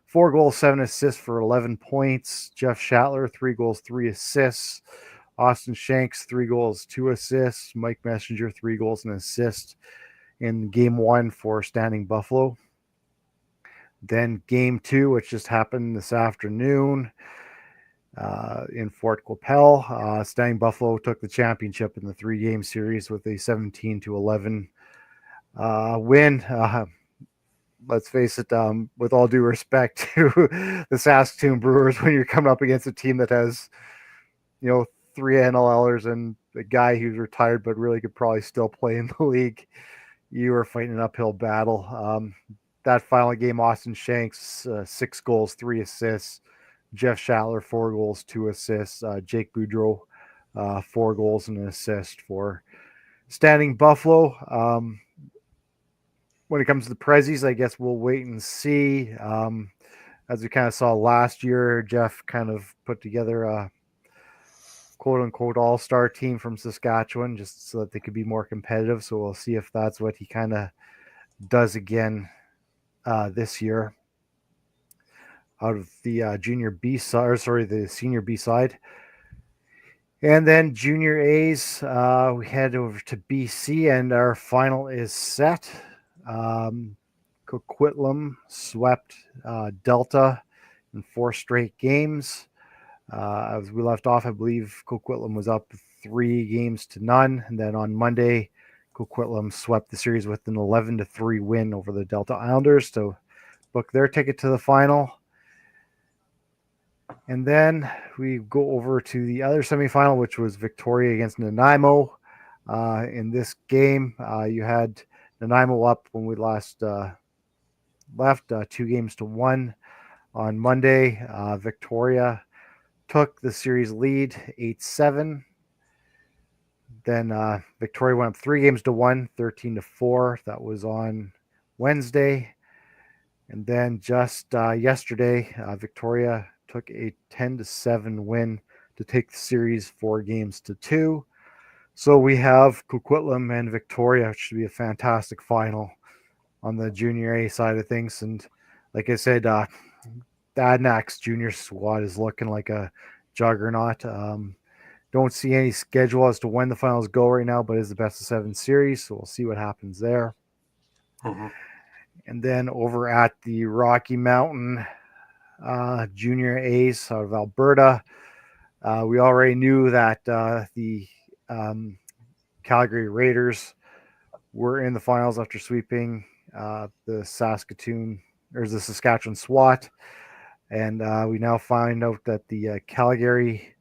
4 goals, 7 assists for 11 points. Jeff Shatler, 3 goals, 3 assists. Austin Shanks, 3 goals, 2 assists. Mike Messenger, 3 goals and assist in game one for Standing Buffalo. Then game two, which just happened this afternoon in Fort Qu'Appelle. Standing Buffalo took the championship in the 3-game series with a 17-11 win. Let's face it, with all due respect to the Saskatoon Brewers, when you're coming up against a team that has, 3 NLLers and a guy who's retired but really could probably still play in the league, you are fighting an uphill battle. That final game, Austin Shanks, 6 goals, 3 assists. Jeff Shatler, 4 goals, 2 assists. Jake Boudreau, 4 goals and an assist for Standing Buffalo. When it comes to the Prezzies, I guess we'll wait and see. As we kind of saw last year, Jeff kind of put together a quote-unquote all-star team from Saskatchewan just so that they could be more competitive. So we'll see if that's what he kind of does again this year. Out of the junior B side, or sorry, the senior B side. And then junior A's, we head over to BC, and our final is set. Coquitlam swept Delta in 4 straight games. As we left off, I believe Coquitlam was up 3-0. And then on Monday, Coquitlam swept the series with an 11-3 win over the Delta Islanders to book their ticket to the final. And then we go over to the other semifinal, which was Victoria against Nanaimo. In this game, you had Nanaimo up when we last left, 2-1. On Monday, Victoria took the series lead 8-7. Then Victoria went up 3-1, 13-4. That was on Wednesday. And then just yesterday, Victoria took a 10-7 win to take the series 4-2. So we have Coquitlam and Victoria, which should be a fantastic final on the junior A side of things. And like I said, the Adnax junior squad is looking like a juggernaut. Don't see any schedule as to when the finals go right now, but it's the best of 7 series, so we'll see what happens there. Mm-hmm. And then over at the Rocky Mountain junior A's out of Alberta, we already knew that the Calgary Raiders were in the finals after sweeping the Saskatoon or the Saskatchewan SWAT, and we now find out that the Calgary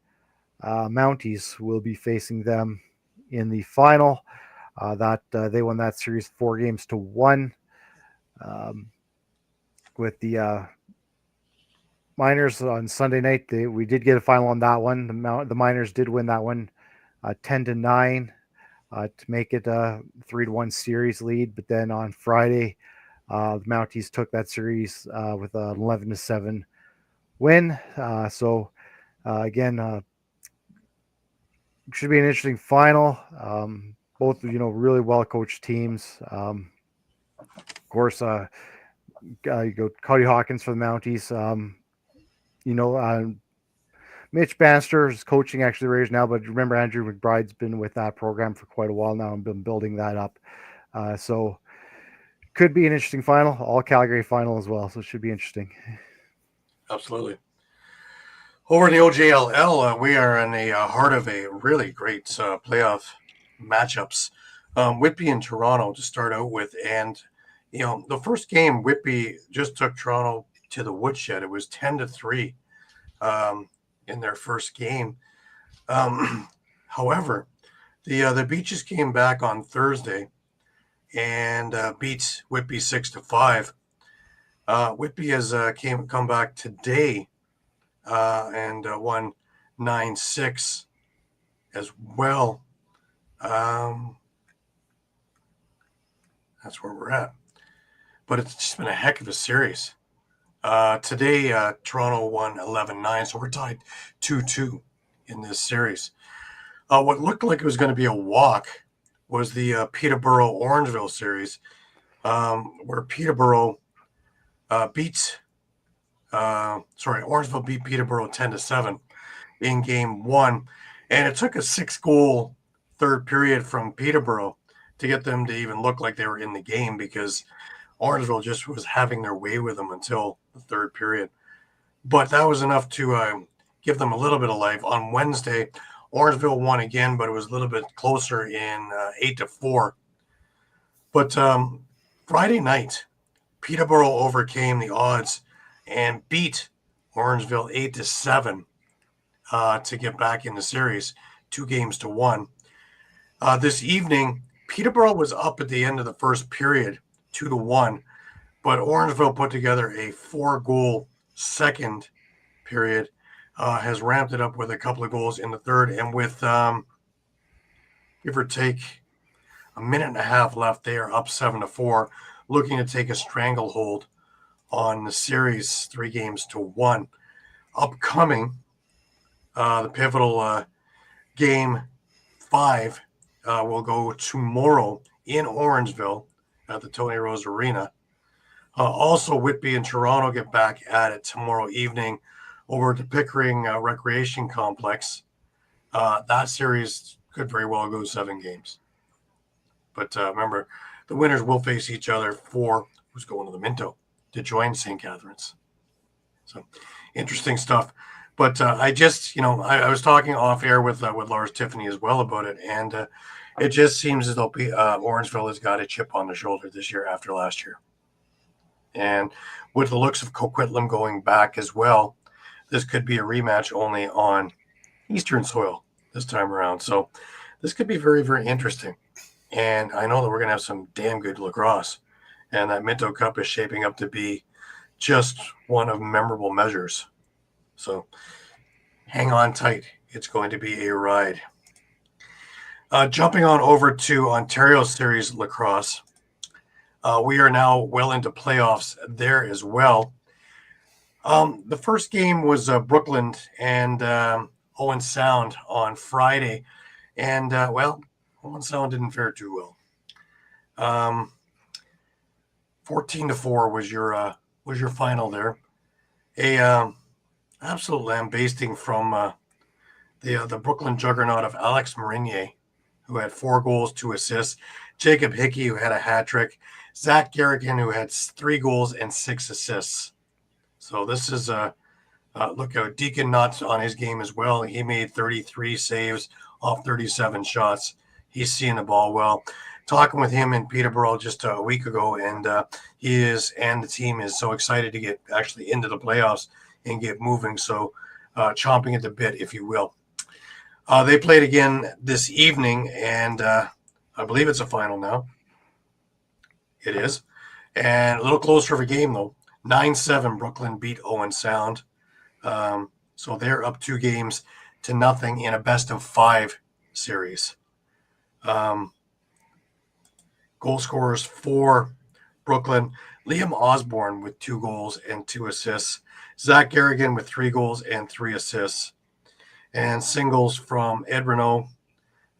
Mounties will be facing them in the final. They won that series 4-1. With the Miners on Sunday night, we did get a final on that one. The Miners did win that one 10-9 to make it a 3-1 series lead. But then on Friday, the Mounties took that series with an 11-7 win. So again, should be an interesting final. Both really well coached teams. Of course, you go Cody Hawkins for the Mounties. Mitch Bannister is coaching actually the Raiders now, but remember Andrew McBride's been with that program for quite a while now and been building that up. So could be an interesting final, all Calgary final as well. So it should be interesting. Absolutely. Over in the OJLL, we are in the heart of a really great playoff matchups. Whitby and Toronto to start out with, and the first game, Whitby just took Toronto to the woodshed. It was 10-3 in their first game. However, the Beaches came back on Thursday and beat Whitby 6-5. Whitby has come back today and won 9-6 as well. That's where we're at. But it's just been a heck of a series. Today, Toronto won 11-9, so we're tied 2-2 in this series. What looked like it was going to be a walk was the Peterborough-Orangeville series, where Orangeville beat Peterborough 10-7 in game one. And it took a 6-goal third period from Peterborough to get them to even look like they were in the game, because Orangeville just was having their way with them until the third period. But that was enough to give them a little bit of life. On Wednesday, Orangeville won again, but it was a little bit closer in 8-4. But Friday night, Peterborough overcame the odds and beat Orangeville 8-7 to get back in the series, 2-1. This evening, Peterborough was up at the end of the first period, 2-1, but Orangeville put together a 4-goal second period, has ramped it up with a couple of goals in the third, and with give or take a minute and a half left, they are up 7-4, looking to take a stranglehold on the series 3-1. Upcoming, the pivotal game 5 will go tomorrow in Orangeville at the Tony Rose Arena. Also, Whitby and Toronto get back at it tomorrow evening over at the Pickering Recreation Complex. That series could very well go 7 games. But remember, the winners will face each other for who's going to the Minto to join St. Catharines. So, interesting stuff. But I just, I was talking off air with Lars Tiffany as well about it, and it just seems as though Orangeville has got a chip on the shoulder this year after last year. And with the looks of Coquitlam going back as well, this could be a rematch only on Eastern soil this time around. So this could be very, very interesting. And I know that we're going to have some damn good lacrosse. And that Minto Cup is shaping up to be just one of memorable measures. So hang on tight. It's going to be a ride. Jumping on over to Ontario Series Lacrosse. We are now well into playoffs there as well. The first game was Brooklyn and Owen Sound on Friday. And, Owen Sound didn't fare too well. 14-4 was your final there. Absolute lambasting from the Brooklyn juggernaut of Alex Marinier, who had 4 goals, 2 assists. Jacob Hickey, who had a hat trick. Zach Garrigan, who had 3 goals and 6 assists. So this is look out, Deacon Nuts on his game as well. He made 33 saves off 37 shots. He's seeing the ball well. Talking with him in Peterborough just a week ago, and he is, and the team is so excited to get actually into the playoffs and get moving. So chomping at the bit, if you will. They played again this evening, and I believe it's a final now. It is. And a little closer of a game, though. 9-7, Brooklyn beat Owen Sound. So they're up 2-0 in a best-of-5 series. Goal scorers for Brooklyn: Liam Osborne with 2 goals and 2 assists. Zach Garrigan with 3 goals and 3 assists. And singles from Ed Renault,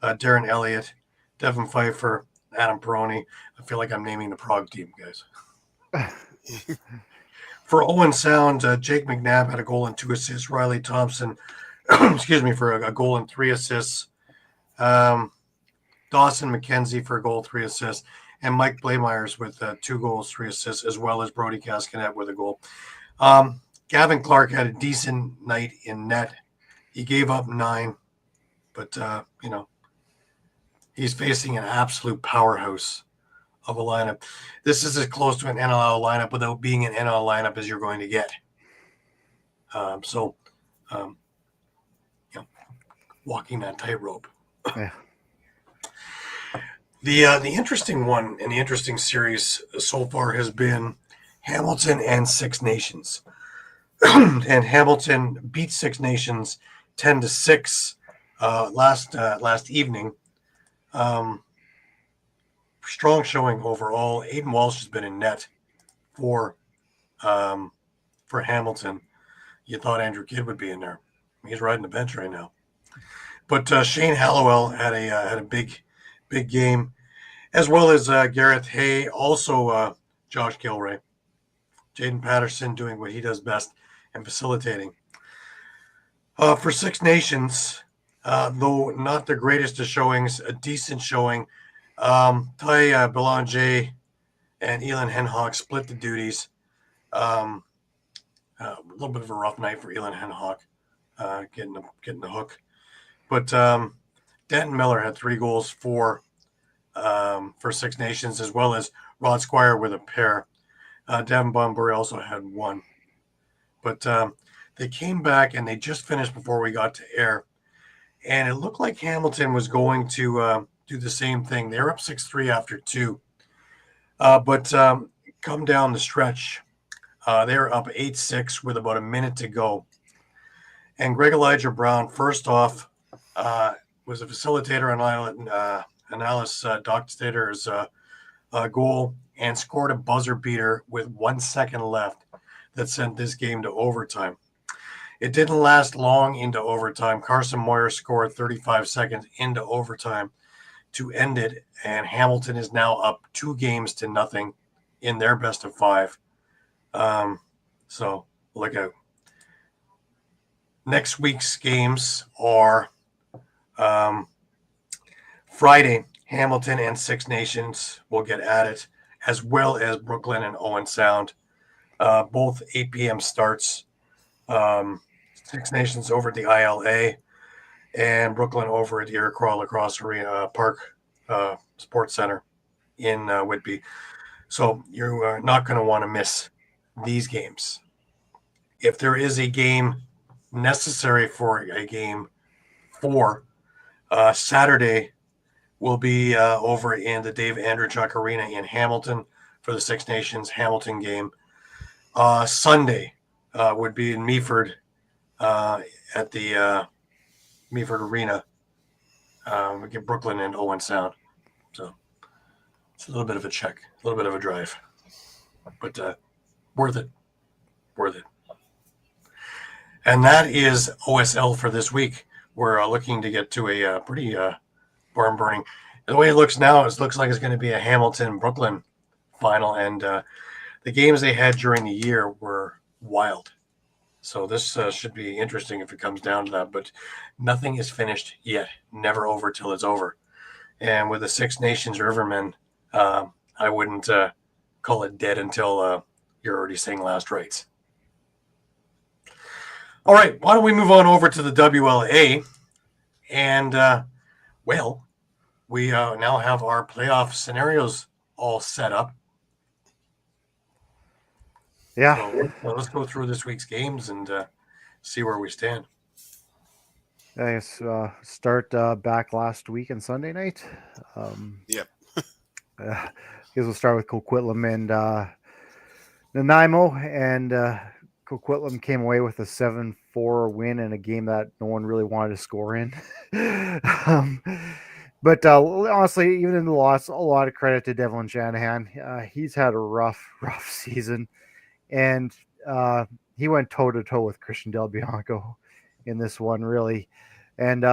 Darren Elliott, Devin Pfeiffer, Adam Peroni. I feel like I'm naming the Prague team, guys. For Owen Sound, Jake McNabb had a goal and 2 assists. Riley Thompson, for a goal and 3 assists. Dawson McKenzie for a goal, 3 assists. And Mike Blaymeyers with 2 goals, 3 assists, as well as Brody Cascanet with a goal. Gavin Clark had a decent night in net. He gave up 9, but, he's facing an absolute powerhouse of a lineup. This is as close to an NLL lineup without being an NLL lineup as you're going to get. Walking that tightrope. Yeah. The interesting one and the interesting series so far has been Hamilton and Six Nations. And Hamilton beat Six Nations 10-6 last evening. Strong showing overall. Aiden Walsh has been in net for for Hamilton, you thought Andrew Kidd would be in there. He's riding the bench right now. But Shane Hallowell had a big game, as well as Gareth Hay, also Josh Gilray, Jaden Patterson doing what he does best and facilitating. For Six Nations, though not the greatest of showings, a decent showing. Ty Belanger and Elon Henhock split the duties. A little bit of a rough night for Elon Henhock, getting the hook. But Denton Miller had 3 goals for Six Nations, as well as Rod Squire with a pair. Devin Bunbury also had 1. But they came back and they just finished before we got to air. And it looked like Hamilton was going to do the same thing. They were up 6-3 after 2. But come down the stretch, they were up 8-6 with about a minute to go. And Greg Elijah Brown, first off, was a facilitator on Alice Dockstader's goal and scored a buzzer beater with 1 second left that sent this game to overtime. It didn't last long into overtime. Carson Moyer scored 35 seconds into overtime to end it, and Hamilton is now up 2-0 in their best of 5. So look out. Next week's games are Friday. Hamilton and Six Nations will get at it, as well as Brooklyn and Owen Sound. Both 8 p.m. starts. Six Nations over at the ILA, and Brooklyn over at the Iroquois Lacrosse Arena Park Sports Center in Whitby. So you are not going to want to miss these games. If there is a game necessary for a game 4, Saturday will be over in the Dave Andrewchuk Arena in Hamilton for the Six Nations Hamilton game. Sunday would be in Meaford at the Meaford Arena. We get Brooklyn and Owen Sound. So it's a little bit of a check, a little bit of a drive. But worth it. Worth it. And that is OSL for this week. We're looking to get to a pretty barn burning. The way it looks now, it looks like it's going to be a Hamilton-Brooklyn final. And the games they had during the year were wild. So this should be interesting if it comes down to that. But nothing is finished yet. Never over till it's over. And with the Six Nations Rivermen, I wouldn't call it dead until you're already saying last rites. All right, why don't we move on over to the WLA? And, well, we now have our playoff scenarios all set up. Yeah. So let's go through this week's games and see where we stand. I guess start back last week and Sunday night. Yep. I guess we'll start with Coquitlam and Nanaimo, and Coquitlam came away with a 7-4 win in a game that no one really wanted to score in. But honestly, even in the loss, a lot of credit to Devlin Shanahan. He's had a rough season, and he went toe-to-toe with Christian Del Bianco in this one, really. And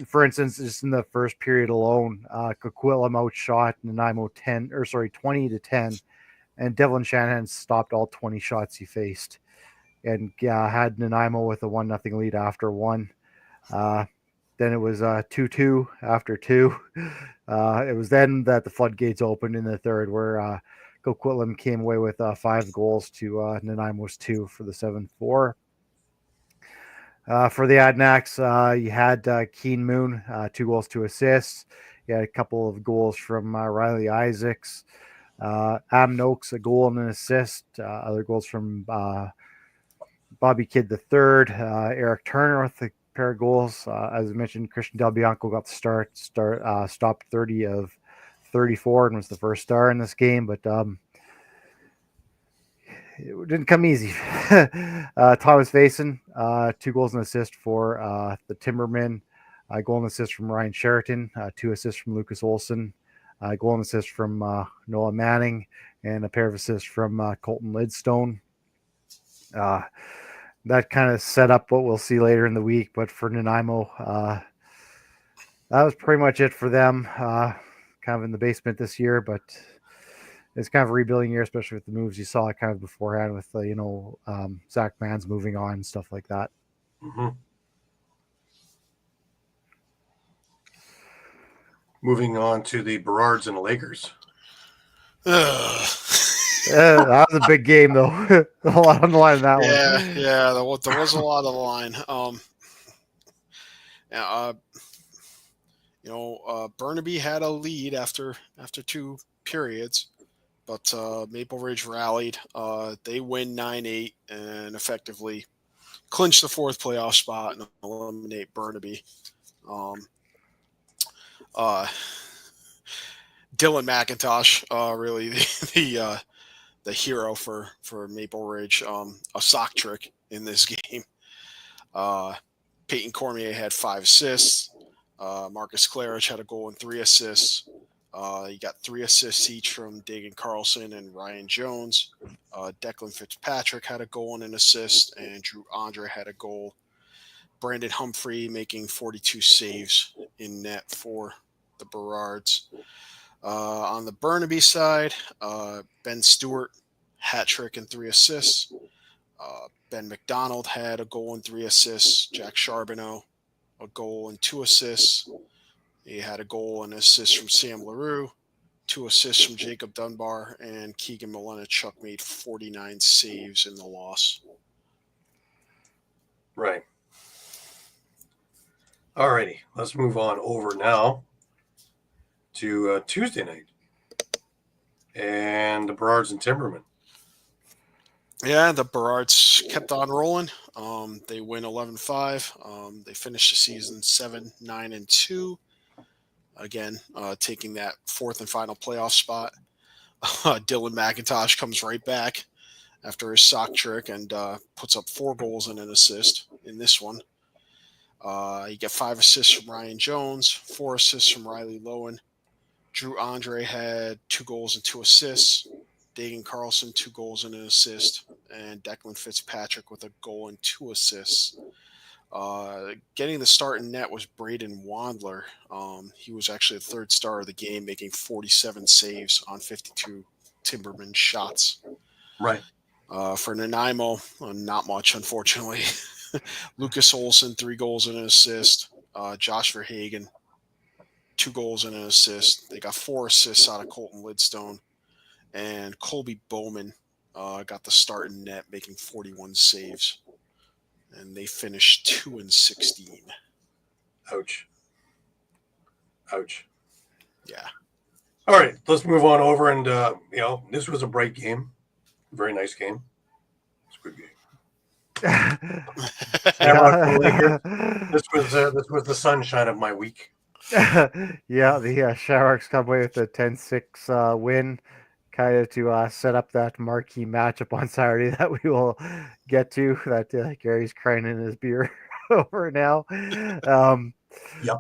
for instance, just in the first period alone, Coquitlam outshot Nanaimo 20-10, and Devlin Shanahan stopped all 20 shots he faced, and had Nanaimo with a 1-0 lead after 1. Then it was 2-2 after 2. It was then that the floodgates opened in the third, where Coquitlam came away with 5 goals to Nanaimo's 2 for the 7-4. For the Adnaks, you had Keen Moon, 2 goals, 2 assists. You had a couple of goals from Riley Isaacs. Adam Noakes, a goal and an assist. Other goals from Bobby Kidd III. Eric Turner with a pair of goals. As I mentioned, Christian Del Bianco got the stopped 30 of 34 and was the first star in this game, but it didn't come easy. Thomas Vason, 2 goals and assist for the Timbermen. A goal and assist from Ryan Sheraton. 2 assists from Lucas Olson. A goal and assist from Noah Manning, and a pair of assists from Colton Lidstone. That kind of set up what we'll see later in the week. But for Nanaimo, that was pretty much it for them. Kind of in the basement this year, but it's kind of a rebuilding year, especially with the moves you saw kind of beforehand with, Zach Mann's moving on and stuff like that. Mm-hmm. Moving on to the Berards and the Lakers. That was a big game, though. A lot on the line in that one. Yeah, there was a lot on the line. Burnaby had a lead after 2 periods, but Maple Ridge rallied. They win 9-8 and effectively clinch the 4th playoff spot and eliminate Burnaby. Dylan McIntosh, really the hero for Maple Ridge. A sock trick in this game. Peyton Cormier had 5 assists. Marcus Claridge had a goal and 3 assists. You got 3 assists each from Dagan Carlson and Ryan Jones. Declan Fitzpatrick had a goal and an assist, and Drew Andre had a goal. Brandon Humphrey making 42 saves in net for the Berards. On the Burnaby side, Ben Stewart, hat trick and 3 assists. Ben McDonald had a goal and 3 assists. Jack Charbonneau, a goal and 2 assists. He had a goal and assist from Sam LaRue, 2 assists from Jacob Dunbar, and Keegan Milenichuk made 49 saves in the loss. Right. Alrighty, let's move on over now to Tuesday night and the Berards and Timbermen. Yeah, the Berards kept on rolling. They win 11-5. They finished the season 7-9-2. Again, taking that 4th and final playoff spot. Dylan McIntosh comes right back after his sock trick and puts up 4 goals and an assist in this one. You get 5 assists from Ryan Jones, 4 assists from Riley Lowen. Drew Andre had 2 goals and 2 assists. Dagan Carlson, 2 goals and an assist. And Declan Fitzpatrick with a goal and 2 assists. Getting the start in net was Braden Wandler. He was actually the 3rd star of the game, making 47 saves on 52 Timberman shots. Right. For Nanaimo, not much, unfortunately. Lucas Olson, 3 goals and an assist. Josh Verhagen, 2 goals and an assist. They got 4 assists out of Colton Lidstone. And Colby Bowman got the start in net, making 41 saves. And they finished 2-16. Ouch. Yeah. All right, let's move on over. And, this was a bright game. Very nice game. It's a good game. This was the sunshine of my week. Yeah, the Shamrocks come away with a 10-6 win, kind of to set up that marquee matchup on Saturday that we will get to. That Gary's crying in his beer over now.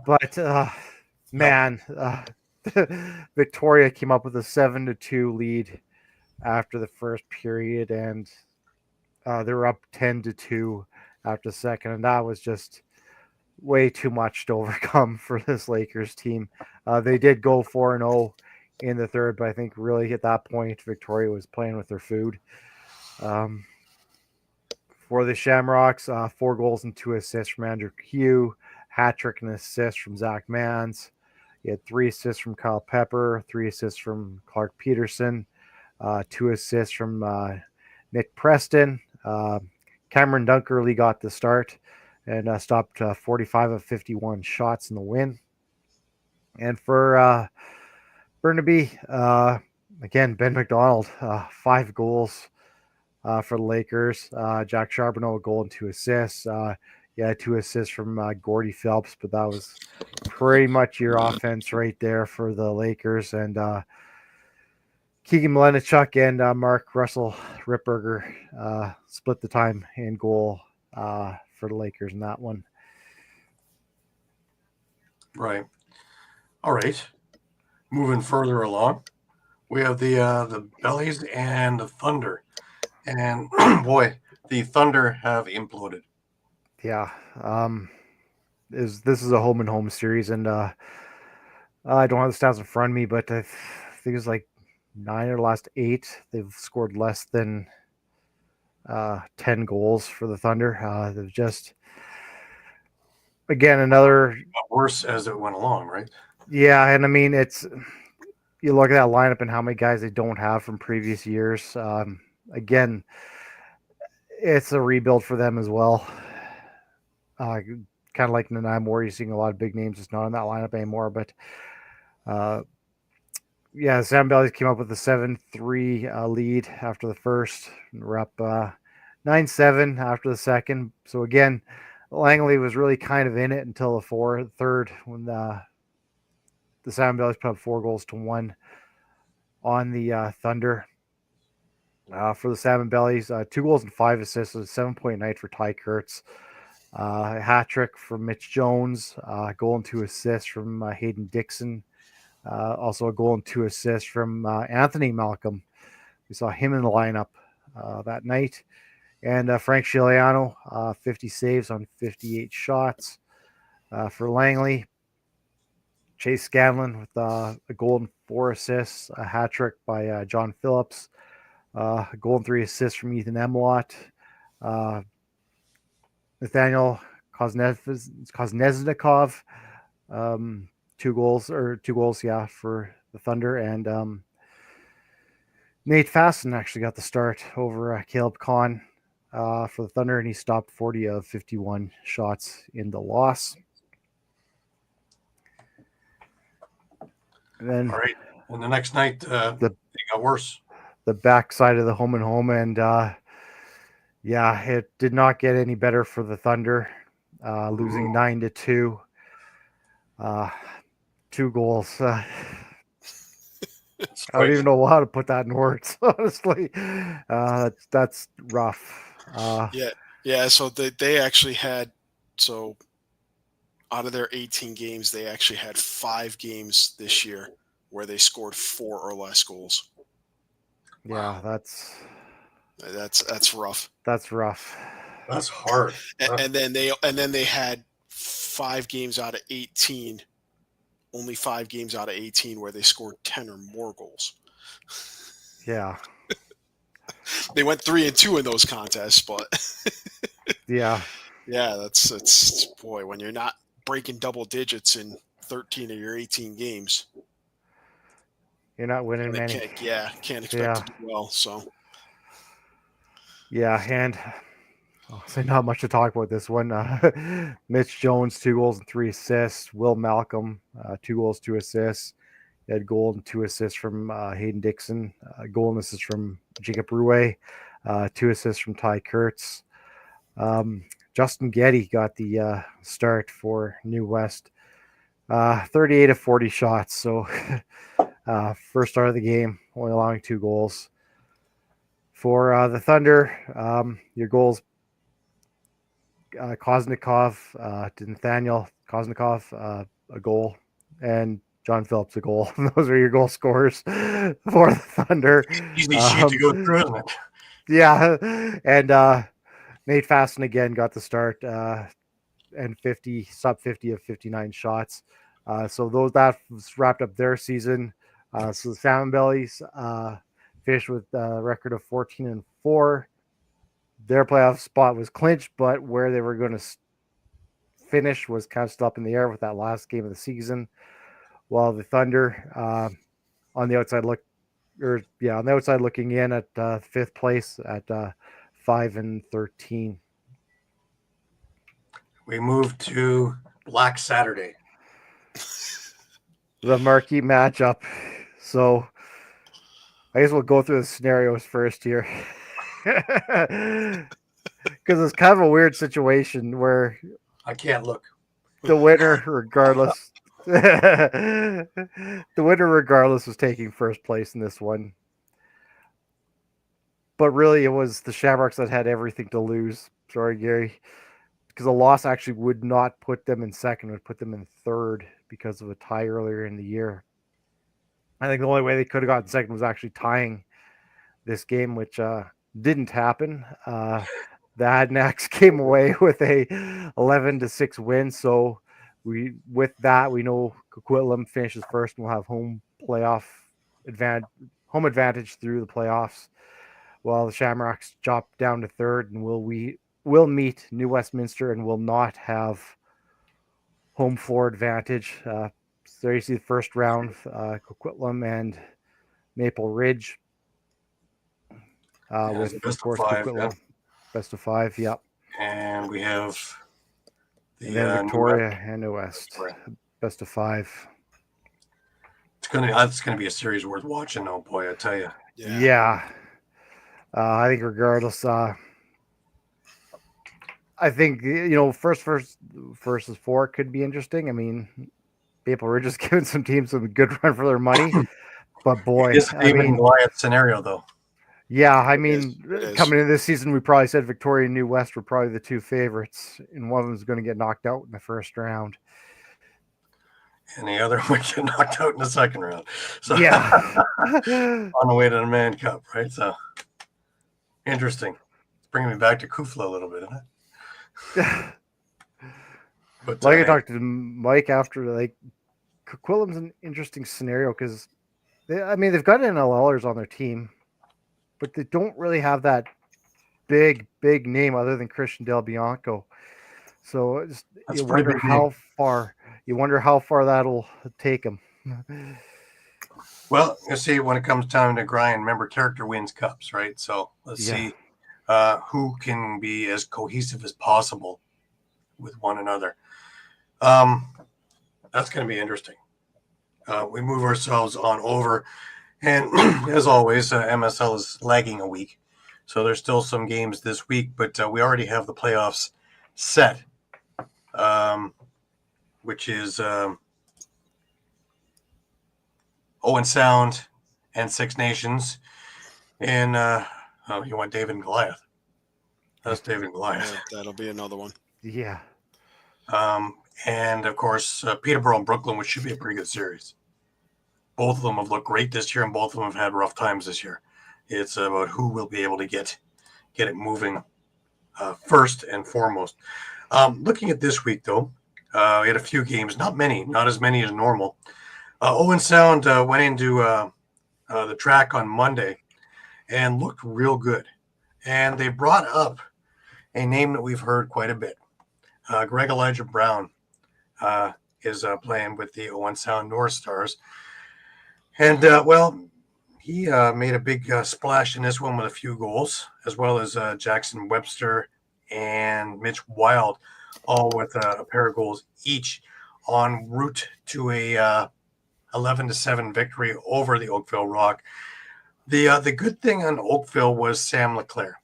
But man, Victoria came up with a 7-2 lead after the first period, and they were up 10-2 after the second, and that was just way too much to overcome for this Lakers team. They did go 4-0 in the third, but I think really at that point, Victoria was playing with their food. For the Shamrocks, 4 goals and 2 assists from Andrew Hugh, hat trick and assist from Zach Mans. He had 3 assists from Kyle Pepper, 3 assists from Clark Peterson, 2 assists from Nick Preston. Cameron Dunkerley got the start and stopped 45 of 51 shots in the win. And for Burnaby, again, Ben McDonald, 5 goals for the Lakers. Jack Charbonneau, a goal and 2 assists. 2 assists from Gordy Phelps, but that was pretty much your offense right there for the Lakers. And Keegan Milenichuk and Mark Russell Ripberger split the time in goal for the Lakers in that one. Right. All right. Moving further along, we have the Bellies and the Thunder. And boy, the Thunder have imploded. Yeah. This is a home and home series, and I don't have the stats in front of me, but I think it's like 9 of the last 8. They've scored less than 10 goals for the Thunder. They've just, again, another. Got worse as it went along, right? Yeah, and I mean, it's, you look at that lineup and how many guys they don't have from previous years. Again, it's a rebuild for them as well. Kind of like Nanaimo, where you're seeing a lot of big names just not in that lineup anymore. But yeah, the Salmon Bellies came up with a 7-3 lead after the first. We're up 9-7 after the second. So again, Langley was really kind of in it until the third, when the Salmon Bellies put up 4-1 on the Thunder. For the Salmon Bellies, 2 goals and 5 assists, a 7-point night for Ty Kurtz. A hat trick from Mitch Jones, goal and 2 assists from Hayden Dixon. Also a goal and 2 assists from Anthony Malcolm. We saw him in the lineup that night. And Frank Giuliano, 50 saves on 58 shots. For Langley, Chase Scanlon with a goal and 4 assists, a hat trick by John Phillips, a goal and 3 assists from Ethan Emlott. Nathaniel Koznesnikov, 2 goals, for the Thunder. And Nate Fasten actually got the start over Caleb Kahn for the Thunder, and he stopped 40 of 51 shots in the loss. And then, all right, and the next night they got worse. The backside of the home and home, and yeah, it did not get any better for the Thunder, losing 9-2. 2 goals. I don't even know how to put that in words, honestly. That's rough. Yeah. So they actually had, so out of their 18 games, they actually had 5 games this year where they scored 4 or less goals. Yeah, wow. that's rough. That's rough. That's hard. And then they had 5 games out of 18. Only 5 games out of 18 where they scored 10 or more goals. Yeah. They went 3-2 in those contests, but yeah, that's boy, when you're not breaking double digits in 13 of your 18 games, you're not winning many. Can't expect to do well. So yeah, and I'll say not much to talk about this one. Mitch Jones, 2 goals and 3 assists. Will Malcolm, 2 goals, 2 assists. He had goal and 2 assists from Hayden Dixon. Goal and assist from Jacob Rouet. 2 assists from Ty Kurtz. Justin Getty got the start for New West. 38 of 40 shots. So first start of the game, only allowing 2 goals. For the Thunder, your goals, Koznikov to Nathaniel Koznikov, a goal, and John Phillips, a goal. Those are your goal scorers for the Thunder. Easy sheet to go through, isn't it? Yeah, and Nate Fasten again got the start, and sub 50 of 59 shots. So that wrapped up their season. So the Salmon Bellies finished with a record of 14-4. Their playoff spot was clinched, but where they were going to finish was kind of still up in the air with that last game of the season. While the Thunder, on the outside looking in at 5th place at 5-13. We moved to Black Saturday. The marquee matchup. So I guess we'll go through the scenarios first here. Because it's kind of a weird situation where I can't look. the winner, regardless, was taking first place in this one. But really, it was the Shamrocks that had everything to lose. Sorry, Gary. Because a loss actually would not put them in second, it would put them in third because of a tie earlier in the year. I think the only way they could have gotten second was actually tying this game, which didn't happen. the Adnax came away with a 11-6 win. So we know Coquitlam finishes first and we'll have home advantage through the playoffs, while the Shamrocks drop down to third, and will meet New Westminster and will not have home floor advantage. So you see the first round, Coquitlam and Maple Ridge. With, best of course, of 5, Coquitlam. Best of 5, yep. and we have And then New Victoria West. and New West. Victoria. Best of 5. That's gonna be a series worth watching, though, boy. I tell you. Yeah. I think regardless, I think first versus 4 could be interesting. I mean, Maple Ridge is giving some teams some good run for their money, but boy, It's a David and Goliath scenario, though. Yeah, I mean, It is. coming into this season, we probably said Victoria and New West were probably the 2 favorites, and one of them is going to get knocked out in the first round. And the other would get knocked out in the second round. So yeah, on the way to the Man Cup, right? So interesting. It's bringing me back to Kufla a little bit, isn't it? But like I talked to Mike after, Coquitlam's an interesting scenario because they've got NLLers on their team, but they don't really have that big name other than Christian Del Bianco. So you wonder how far that'll take them. Well, you see, when it comes time to grind, remember, character wins cups, right? So let's see who can be as cohesive as possible with one another. That's going to be interesting. We move ourselves on over, and as always, MSL is lagging a week, so there's still some games this week, but we already have the playoffs set, which is Owen Sound and Six Nations, and you want David and Goliath? That's David and Goliath. Yeah, that'll be another one. Yeah. And of course, Peterborough and Brooklyn, which should be a pretty good series. Both of them have looked great this year, and both of them have had rough times this year. It's about who will be able to get it moving first and foremost. Looking at this week, though, we had a few games, not as many as normal. Owen Sound went into the track on Monday and looked real good. And they brought up a name that we've heard quite a bit. Greg Elijah Brown is playing with the Owen Sound North Stars. And, he made a big splash in this one with a few goals, as well as Jackson Webster and Mitch Wild, all with a pair of goals each en route to a 11-7 victory over the Oakville Rock. The good thing on Oakville was Sam Leclerc.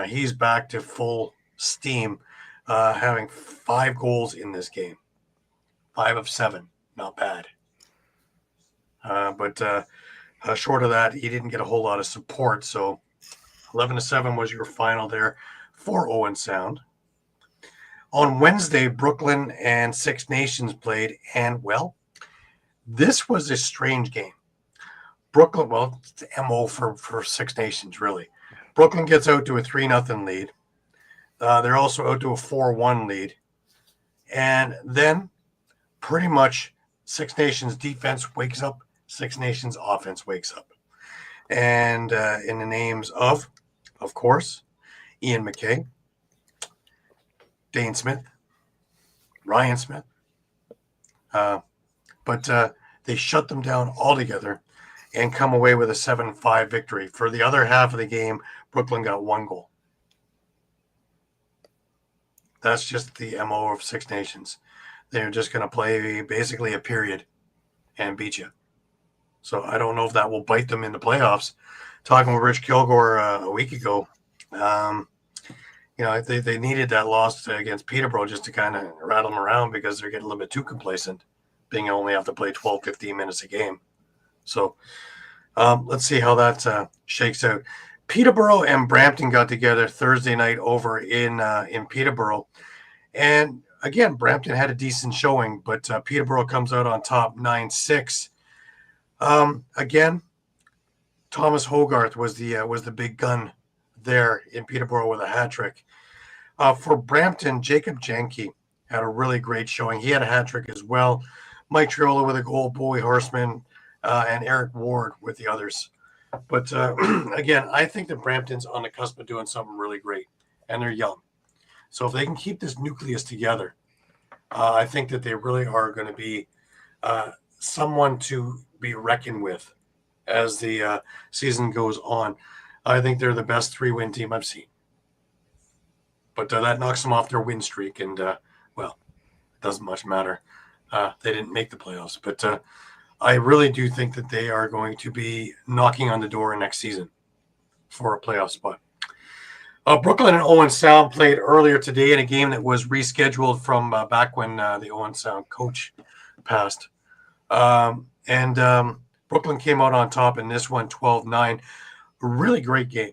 He's back to full steam, having 5 goals in this game. 5 of 7, not bad. But short of that, he didn't get a whole lot of support. So 11-7 was your final there for Owen Sound. On Wednesday, Brooklyn and Six Nations played, and this was a strange game. Brooklyn, it's the MO for Six Nations, really. Brooklyn gets out to a 3-0 lead. They're also out to a 4-1 lead. And then pretty much Six Nations defense wakes up, Six Nations offense wakes up. And in the names of course, Ian McKay, Dane Smith, Ryan Smith. But they shut them down altogether and come away with a 7-5 victory. For the other half of the game, Brooklyn got 1 goal. That's just the MO of Six Nations. They're just going to play basically a period and beat you. So I don't know if that will bite them in the playoffs. Talking with Rich Kilgore a week ago, they needed that loss against Peterborough just to kind of rattle them around because they're getting a little bit too complacent, being only have to play 12, 15 minutes a game. So let's see how that shakes out. Peterborough and Brampton got together Thursday night over in Peterborough. And again, Brampton had a decent showing, but Peterborough comes out on top 9-6. Again, Thomas Hogarth was the big gun there in Peterborough with a hat trick. For Brampton, Jacob Janke had a really great showing. He had a hat trick as well. Mike Triola with a goal, Bowie Horseman, and Eric Ward with the others. But again, I think that Brampton's on the cusp of doing something really great, and they're young. So if they can keep this nucleus together, I think that they really are going to be someone to be reckoned with as the season goes on. I think they're the best 3-win team I've seen. But that knocks them off their win streak, and, well, it doesn't much matter. They didn't make the playoffs. But I really do think that they are going to be knocking on the door next season for a playoff spot. Brooklyn and Owen Sound played earlier today in a game that was rescheduled from back when the Owen Sound coach passed. And Brooklyn came out on top in this one, 12-9. A really great game.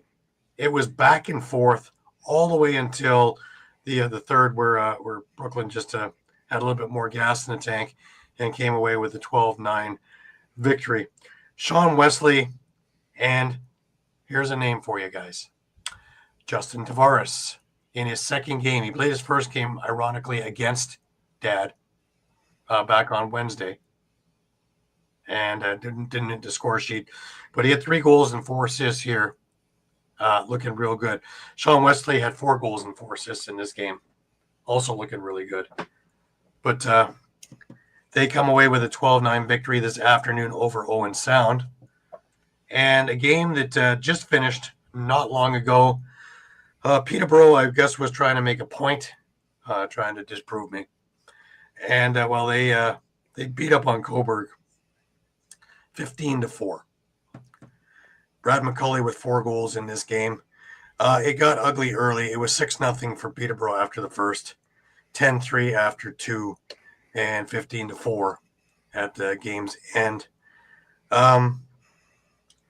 It was back and forth all the way until the third, where Brooklyn just had a little bit more gas in the tank and came away with a 12-9 victory. Sean Wesley, and here's a name for you guys. Justin Tavares in his second game. He played his first game, ironically, against Dad back on Wednesday. And didn't hit the score sheet. But he had 3 goals and 4 assists here. Looking real good. Sean Wesley had 4 goals and 4 assists in this game. Also looking really good. But they come away with a 12-9 victory this afternoon over Owen Sound. And a game that just finished not long ago. Peterborough, I guess, was trying to make a point, trying to disprove me. And, well, they beat up on Coburg 15-4. Brad McCulley with 4 goals in this game. It got ugly early. It was 6-0 for Peterborough after the first, 10-3 after 2, and 15-4 at the game's end.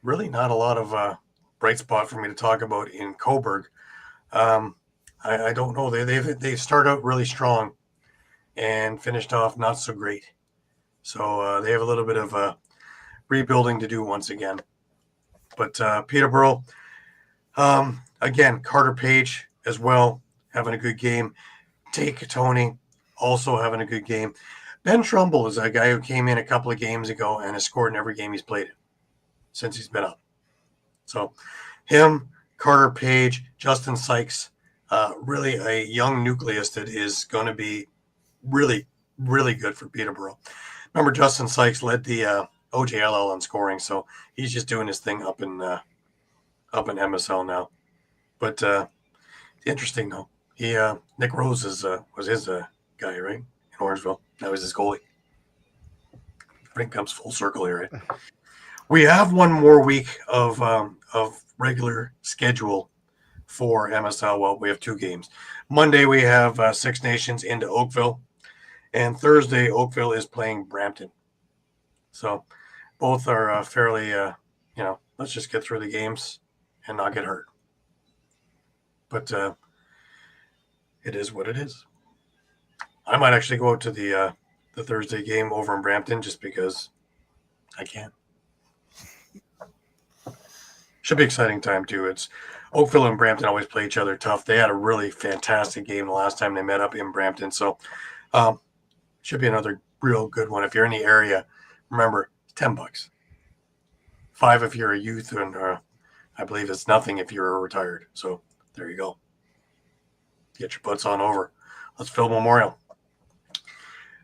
Really not a lot of bright spot for me to talk about in Coburg. I don't know. They started out really strong and finished off not so great. So they have a little bit of rebuilding to do once again. But Peterborough, again, Carter Page as well, having a good game. Take Tony also having a good game. Ben Trumbull is a guy who came in a couple of games ago and has scored in every game he's played in since he's been up. So him, Carter Page, Justin Sykes, really a young nucleus that is going to be really, really good for Peterborough. Remember, Justin Sykes led the OJLL on scoring, so he's just doing his thing up in MSL now. But interesting though, he Nick Rose was his guy, right, in Orangeville. Now he's his goalie. Everything comes full circle here, right? We have one more week of regular schedule for MSL. Well, we have 2 games. Monday we have Six Nations into Oakville, and Thursday Oakville is playing Brampton. So both are fairly, let's just get through the games and not get hurt. But it is what it is. I might actually go out to the Thursday game over in Brampton just because I can. Should be exciting time too. It's Oakville and Brampton always play each other tough. They had a really fantastic game the last time they met up in Brampton. So should be another real good one. If you're in the area, remember, it's $10. $5 if you're a youth, and I believe it's nothing if you're a retired. So there you go. Get your butts on over. Let's fill Memorial.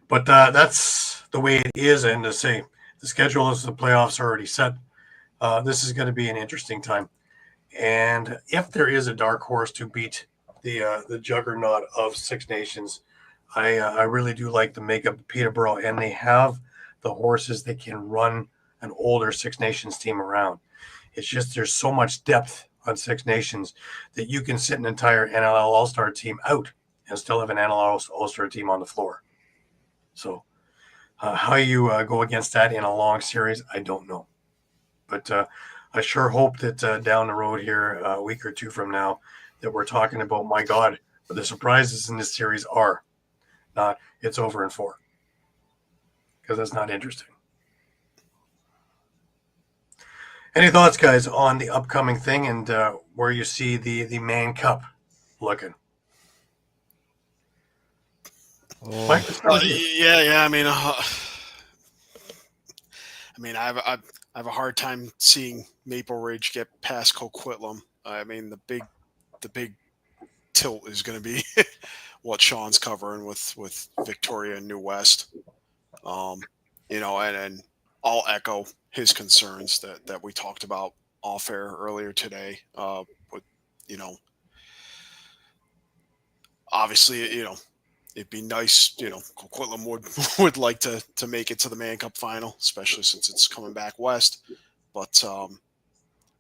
But that's the way it is. And to say the schedule is the playoffs are already set. This is going to be an interesting time. And if there is a dark horse to beat the juggernaut of Six Nations, I really do like the makeup of Peterborough, and they have the horses that can run an older Six Nations team around. It's just there's so much depth on Six Nations that you can sit an entire NLL All-Star team out and still have an NLL All-Star team on the floor. So how you go against that in a long series, I don't know. But I sure hope that down the road here, a week or 2 from now, that we're talking about, my God, what the surprises in this series are. Not it's over in 4. Because that's not interesting. Any thoughts, guys, on the upcoming thing and where you see the Mann Cup looking? Oh, Mike, let's start with you. Yeah. I mean, I have a hard time seeing Maple Ridge get past Coquitlam. I mean, the big tilt is going to be what Sean's covering with Victoria and New West. And I'll echo his concerns that we talked about off air earlier today. But obviously, it'd be nice. Coquitlam would like to make it to the Man Cup final, especially since it's coming back west. But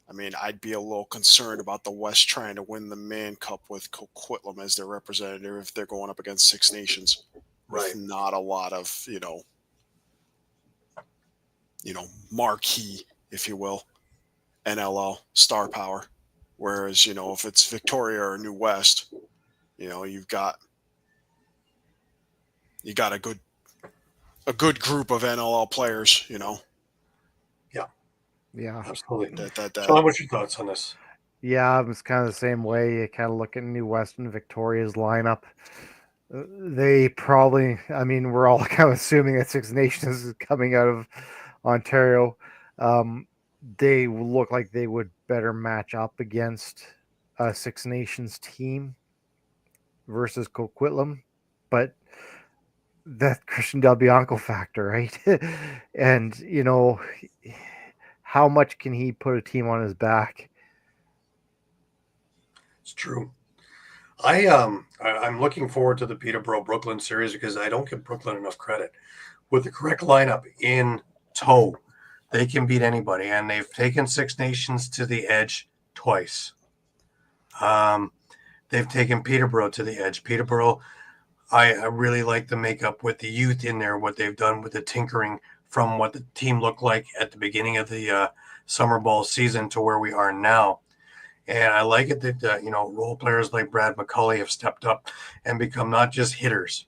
I mean, I'd be a little concerned about the West trying to win the Man Cup with Coquitlam as their representative if they're going up against Six Nations. Right. With not a lot of marquee, if you will, NLL star power. Whereas if it's Victoria or New West, you've got a good group of NLL players. yeah. Absolutely. That Sean, what's your thoughts on this? Yeah, it's kind of the same way. You kind of look at New West and Victoria's lineup. They probably, I mean, we're all kind of assuming that Six Nations is coming out of Ontario. They look like they would better match up against a Six Nations team versus Coquitlam, but that Christian Del Bianco factor, right? And how much can he put a team on his back? It's true. I'm looking forward to the Peterborough Brooklyn series because I don't give Brooklyn enough credit. With the correct lineup in tow, they can beat anybody, and they've taken Six Nations to the edge twice. They've taken Peterborough to the edge. Peterborough, I really like the makeup with the youth in there, what they've done with the tinkering from what the team looked like at the beginning of the summer ball season to where we are now. And I like it that, role players like Brad McCulley have stepped up and become not just hitters,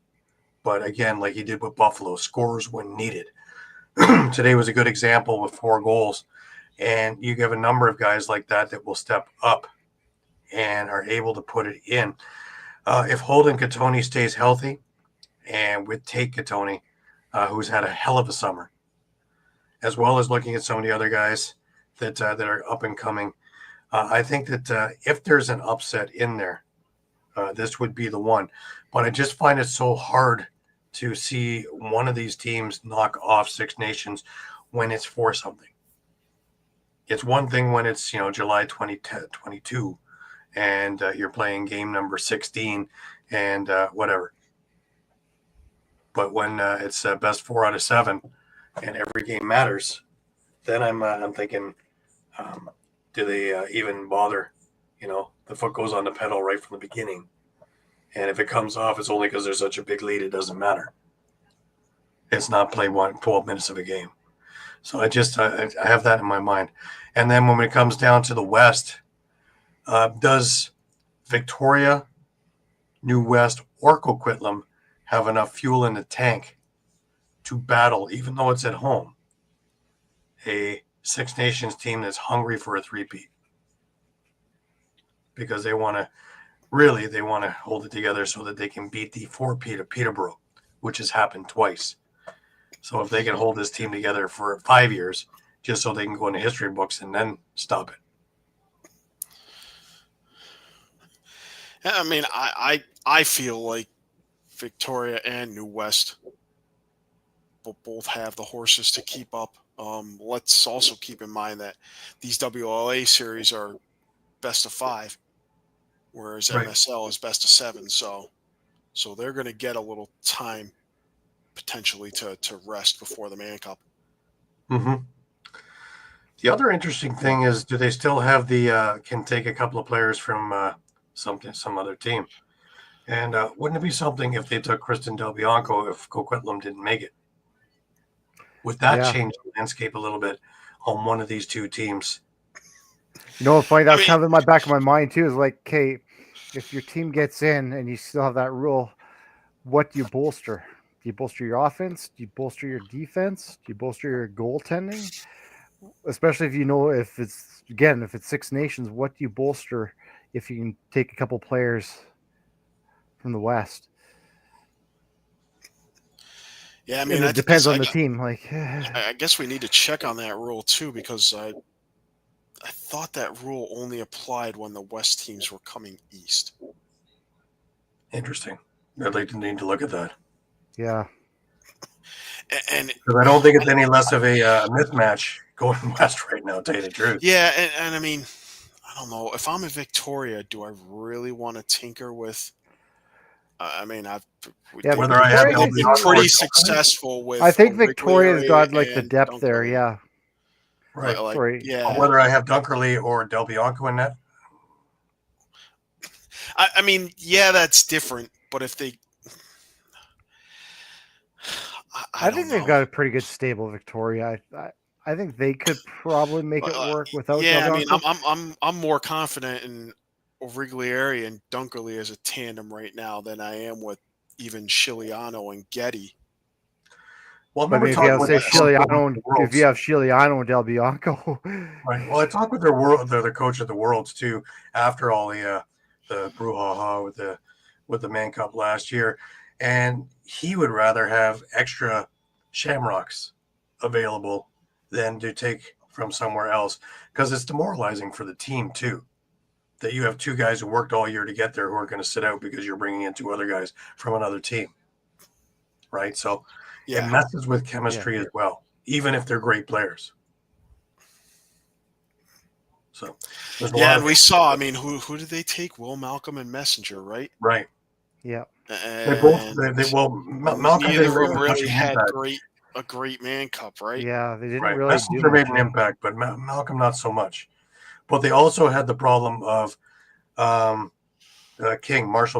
but again, like he did with Buffalo, scorers when needed. Today was a good example with 4 goals. And you have a number of guys like that will step up and are able to put it in. If Holden Katoni stays healthy, and with Tate Katoni, who's had a hell of a summer, as well as looking at some of the other guys that are up and coming, I think that if there's an upset in there, this would be the one. But I just find it so hard to see one of these teams knock off Six Nations when it's for something. It's one thing when it's, July 2022 and you're playing game number 16 and whatever. But when it's best 4 out of 7 and every game matters, then I'm thinking, do they even bother? The foot goes on the pedal right from the beginning. And if it comes off, it's only because there's such a big lead, it doesn't matter. It's not play 12 minutes of a game. So I have that in my mind. And then when it comes down to the West, does Victoria, New West, or Coquitlam have enough fuel in the tank to battle, even though it's at home, a Six Nations team that's hungry for a three-peat? Because they want to hold it together so that they can beat the 4-peat of Peterborough, which has happened twice. So if they can hold this team together for 5 years, just so they can go into history books and then stop it. I mean, I feel like Victoria and New West both have the horses to keep up. Let's also keep in mind that these WLA series are best of 5, whereas Right. MSL is best of 7. So they're going to get a little time potentially to rest before the Man Cup. Mm-hmm. The other interesting thing is, do they still have the can take a couple of players from some other team? And wouldn't it be something if they took Kristen Del Bianco if Coquitlam didn't make it? Would that change the landscape a little bit on one of these two teams? Funny, that's kind of in my back of my mind too. Is like, okay, if your team gets in and you still have that rule, what do you bolster? Do you bolster your offense? Do you bolster your defense? Do you bolster your goaltending? Especially if it's Six Nations, what do you bolster if you can take a couple players from the West? Yeah, I And mean, it depends on the team. Like, I guess we need to check on that rule too, because I thought that rule only applied when the West teams were coming east. Interesting. I'd like to need to look at that. yeah. And Because I don't think it's any less of a mismatch going west right now, to tell you the truth. yeah, and I mean, I don't know. If I'm a Victoria, do I really want to tinker with? I mean, Whether I have Victoria- been LBR pretty or- successful with. I think a Wrigley Victoria's area got like the and depth there. Dunkerley. Yeah. Right. Like, Sorry. yeah. Whether I have Dunkerley or Del Bianco in net. I mean, yeah, that's different. But if they, I think don't they've know. got a pretty good stable Victoria. I think they could probably make it work without. Yeah, I mean, Delbianco. I'm more confident in Origlieri and Dunkerley as a tandem right now than I am with even Chiliano and Getty. Well, I But I remember mean, if you have talking say with their Chiliano, if you have Chiliano and Del Bianco, right. Well, I talked with their coach of the Worlds too after all the brouhaha with the Man Cup last year, and he would rather have extra Shamrocks available than to take from somewhere else because it's demoralizing for the team too. That you have two guys who worked all year to get there who are going to sit out because you're bringing in two other guys from another team, right? So Yeah, it messes with chemistry as well, even if they're great players. So there's a lot and of we saw. I mean, who did they take? Will Malcolm and Messenger, right? right. yeah, They both. And Malcolm neither didn't of really them have much really of an had impact. a great Man Cup, right? yeah, they didn't Right, really do Messenger made much. an impact, but Malcolm not so much. But they also had the problem of Marshall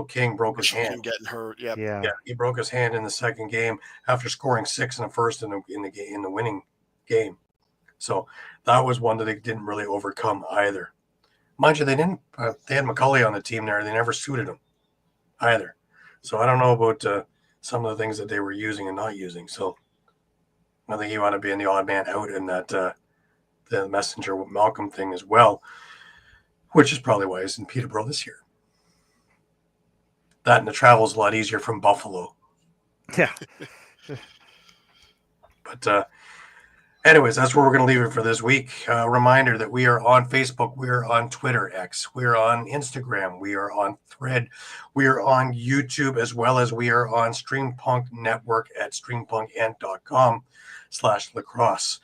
King broke his Marshall King hand. getting hurt. Yep. Yeah, Yeah, he broke his hand in the second game after scoring 6 in the first in the winning game. So that was one that they didn't really overcome either. Mind you, they didn't. They had McCulley on the team there. They never suited him either. So I don't know about some of the things that they were using and not using. So I think you want to be in the odd man out in that the Messenger Malcolm thing as well, which is probably why he's in Peterborough this year. That and the travel's a lot easier from Buffalo. yeah. But anyways, that's where we're going to leave it for this week. Reminder that we are on Facebook, we are on Twitter X, we are on Instagram, we are on Thread, we are on YouTube, as well as we are on Streampunk Network at streampunkentertainment.com/lacrosse.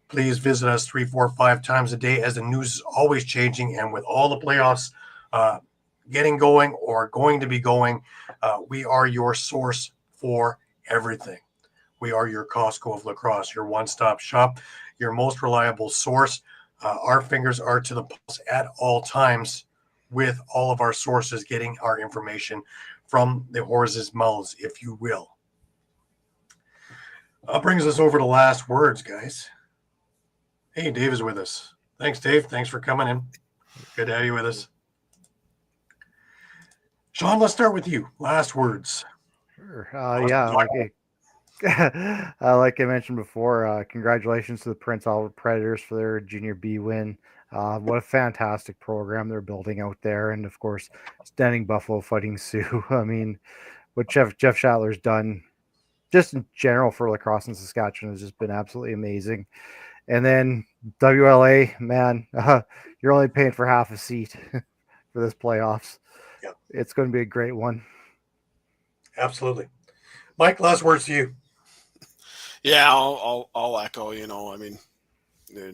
Please visit us 3, 4, 5 times a day as the news is always changing, and with all the playoffs getting going or going to be going, we are your source for everything. We are your Costco of lacrosse, your one-stop shop, your most reliable source. Our fingers are to the pulse at all times with all of our sources getting our information from the horse's mouths, if you will. Brings us over to last words, guys. Hey, Dave is with us. Thanks, Dave. Thanks for coming in. Good to have you with us. Shawn, let's start with you. Last words. Sure. Yeah, like I mentioned before, congratulations to the Prince Albert Predators for their Junior B win. What a fantastic program they're building out there, and of course, Standing Buffalo Fighting Sioux. I mean, what Jeff Schattler's done, just in general for lacrosse in Saskatchewan, has just been absolutely amazing. And then WLA, man, you're only paying for half a seat for this playoffs. Yep. It's going to be a great one. Absolutely. Mike, last words to you. Yeah, I'll echo. You know, I mean,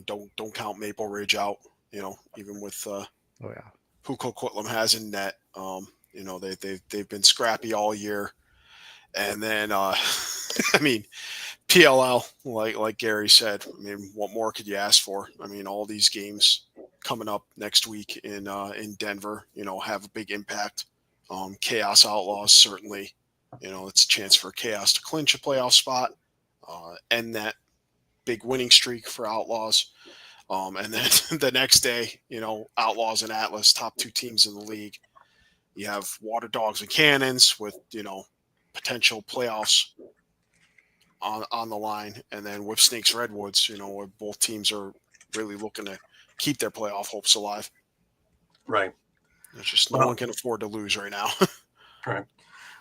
don't count Maple Ridge out. You know, even with Oh yeah, who Coquitlam has in net. You know, they've been scrappy all year. And then I mean, PLL, like Gary said, I mean, what more could you ask for? I mean, all these games coming up next week in Denver, you know, have a big impact. Chaos Outlaws, certainly, you know, it's a chance for Chaos to clinch a playoff spot, end that big winning streak for Outlaws. And then the next day, you know, Outlaws and Atlas, top 2 teams in the league. You have Water Dogs and Cannons with, you know, potential playoffs on the line, and then Whip Snakes Redwoods, you know, where both teams are really looking to keep their playoff hopes alive. Right. It's just no one can afford to lose right now. Right.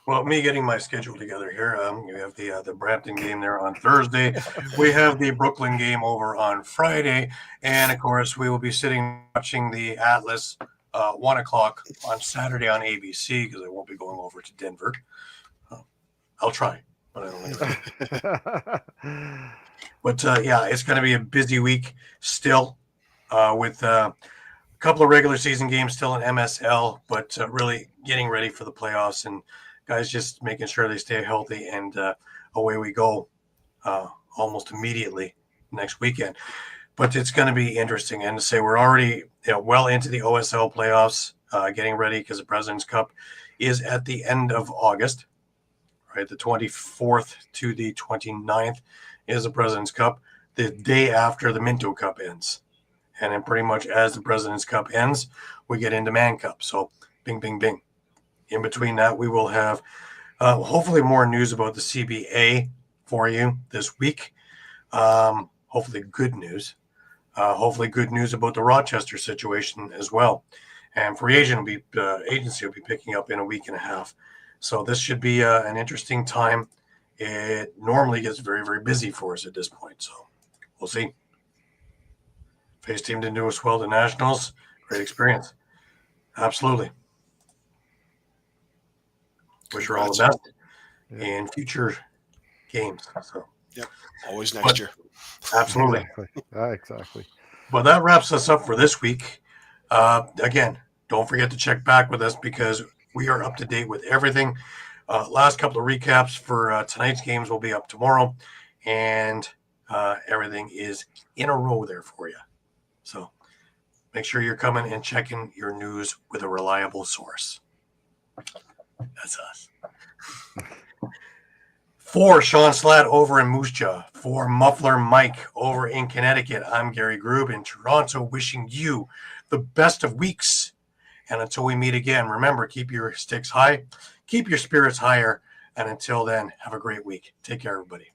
Well, me getting my schedule together here. We have the Brampton game there on Thursday. We have the Brooklyn game over on Friday, and of course, we will be sitting watching the Atlas 1 o'clock on Saturday on ABC because I won't be going over to Denver. I'll try, but I don't know. But yeah, it's going to be a busy week still with a couple of regular season games still in MSL, but really getting ready for the playoffs and guys just making sure they stay healthy, and away we go almost immediately next weekend. But it's going to be interesting. And to say we're already well into the OSL playoffs, getting ready because the President's Cup is at the end of August, right? The 24th to the 29th is the President's Cup, the day after the Minto Cup ends. And then pretty much as the President's Cup ends, we get into Man Cup. So bing, bing, bing. In between that, we will have hopefully more news about the CBA for you this week. Hopefully good news. Hopefully good news about the Rochester situation as well. And free agency will be picking up in a week and a half. So this should be an interesting time. It normally gets very, very busy for us at this point. So we'll see. Face team didn't do us well to Nationals. Great experience. Absolutely. Wish her all the best in future games. So, yep, always next year. Absolutely. Exactly. Well, that wraps us up for this week. Again, don't forget to check back with us because we are up to date with everything. Last couple of recaps for tonight's games will be up tomorrow, and everything is in a row there for you. So make sure you're coming and checking your news with a reliable source. That's us. For Shawn Slaght over in Moose Jaw, for Muffler Mike over in Connecticut, I'm Gary Groob in Toronto, wishing you the best of weeks. And until we meet again, remember, keep your sticks high, keep your spirits higher, and until then, have a great week. Take care, everybody.